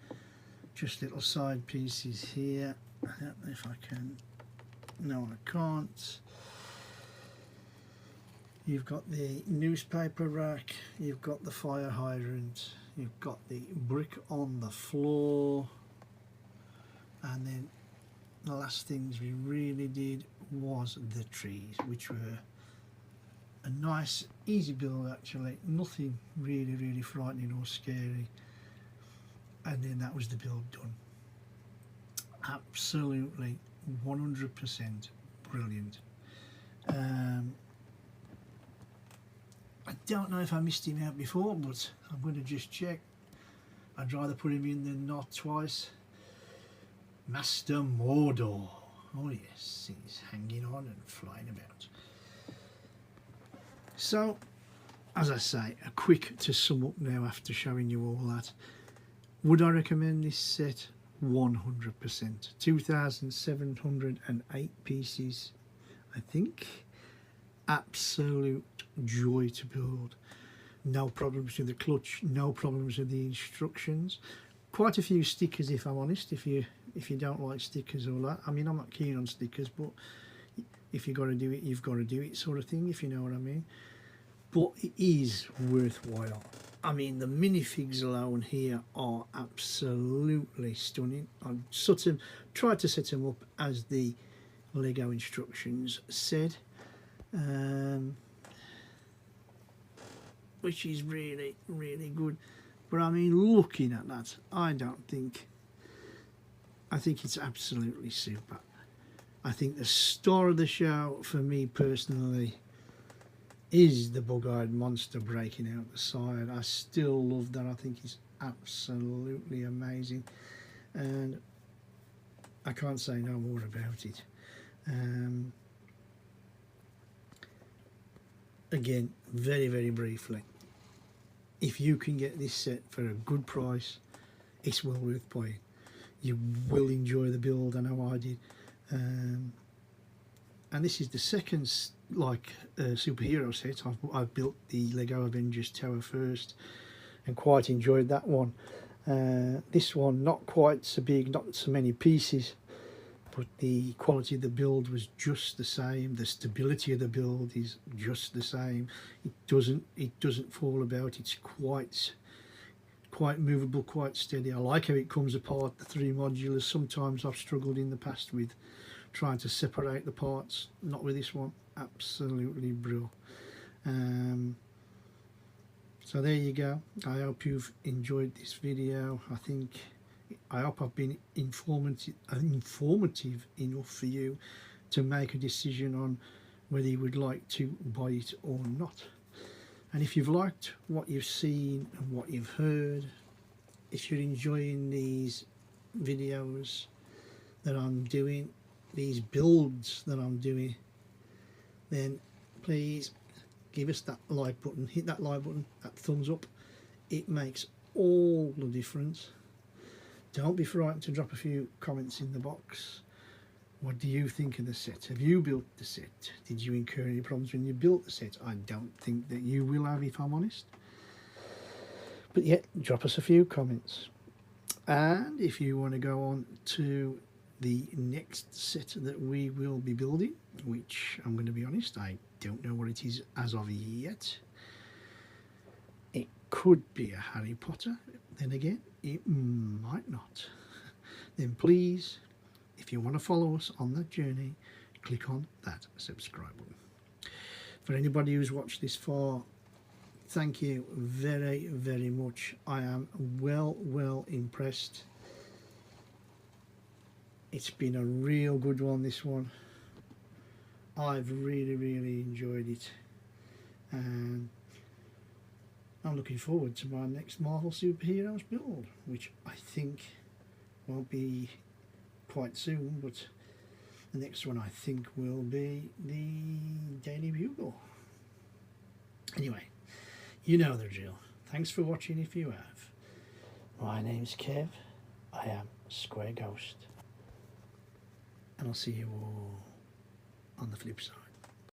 just little side pieces here. I don't know if I can, no I can't. You've got the newspaper rack, you've got the fire hydrant, you've got the brick on the floor, and then the last things we really did was the trees, which were a nice easy build actually, nothing really frightening or scary, and then that was the build done. Absolutely 100% brilliant. I don't know if I missed him out before, but I'm going to just check. I'd rather put him in than not twice. Master Mordor. Oh yes, he's hanging on and flying about. So, as I say, a quick to sum up now after showing you all that. Would I recommend this set? 100%. 2,708 pieces, I think. Absolute joy to build. No problems with the clutch, no problems with the instructions. Quite a few stickers, if I'm honest, if you don't like stickers or that. I mean, I'm not keen on stickers, but if you've got to do it, you've got to do it, sort of thing, if you know what I mean. But it is worthwhile. I mean, the minifigs alone here are absolutely stunning. I've sort of tried to set them up as the Lego instructions said, which is really good. But I mean, looking at that, I think it's absolutely super. I think the star of the show for me personally is the bug-eyed monster breaking out the side. I still love that. I think it's absolutely amazing, and I can't say no more about it. Again, very briefly, if you can get this set for a good price, it's well worth buying. You will enjoy the build. I know I did. And this is the second superhero set. I've built the Lego Avengers Tower first and quite enjoyed that one. This one not quite so big, not so many pieces, but the quality of the build was just the same. The stability of the build is just the same. It doesn't fall about. It's quite movable, quite steady. I like how it comes apart, the three modulars. Sometimes I've struggled in the past with trying to separate the parts. Not with this one. Absolutely brilliant. So there you go. I hope you've enjoyed this video. I hope I've been informative enough for you to make a decision on whether you would like to buy it or not. And if you've liked what you've seen and what you've heard, if you're enjoying these videos that I'm doing, these builds that I'm doing, then please give us that like button, hit that like button, that thumbs up. It makes all the difference. Don't be frightened to drop a few comments in the box. What do you think of the set? Have you built the set? Did you incur any problems when you built the set? I don't think that you will have, if I'm honest. But yeah, drop us a few comments. And if you want to go on to the next set that we will be building, which I'm going to be honest, I don't know what it is as of yet. It could be a Harry Potter, then again it might not. Then please, if you want to follow us on that journey, click on that subscribe button. For anybody who's watched this far, thank you very much. I am well impressed. It's been a real good one, this one. I've really enjoyed it, and I'm looking forward to my next Marvel Superheroes build, which I think won't be quite soon, but the next one I think will be the Daily Bugle. Anyway, you know the drill. Thanks for watching if you have. My name's Kev. I am Square Ghost. And I'll see you all on the flip side.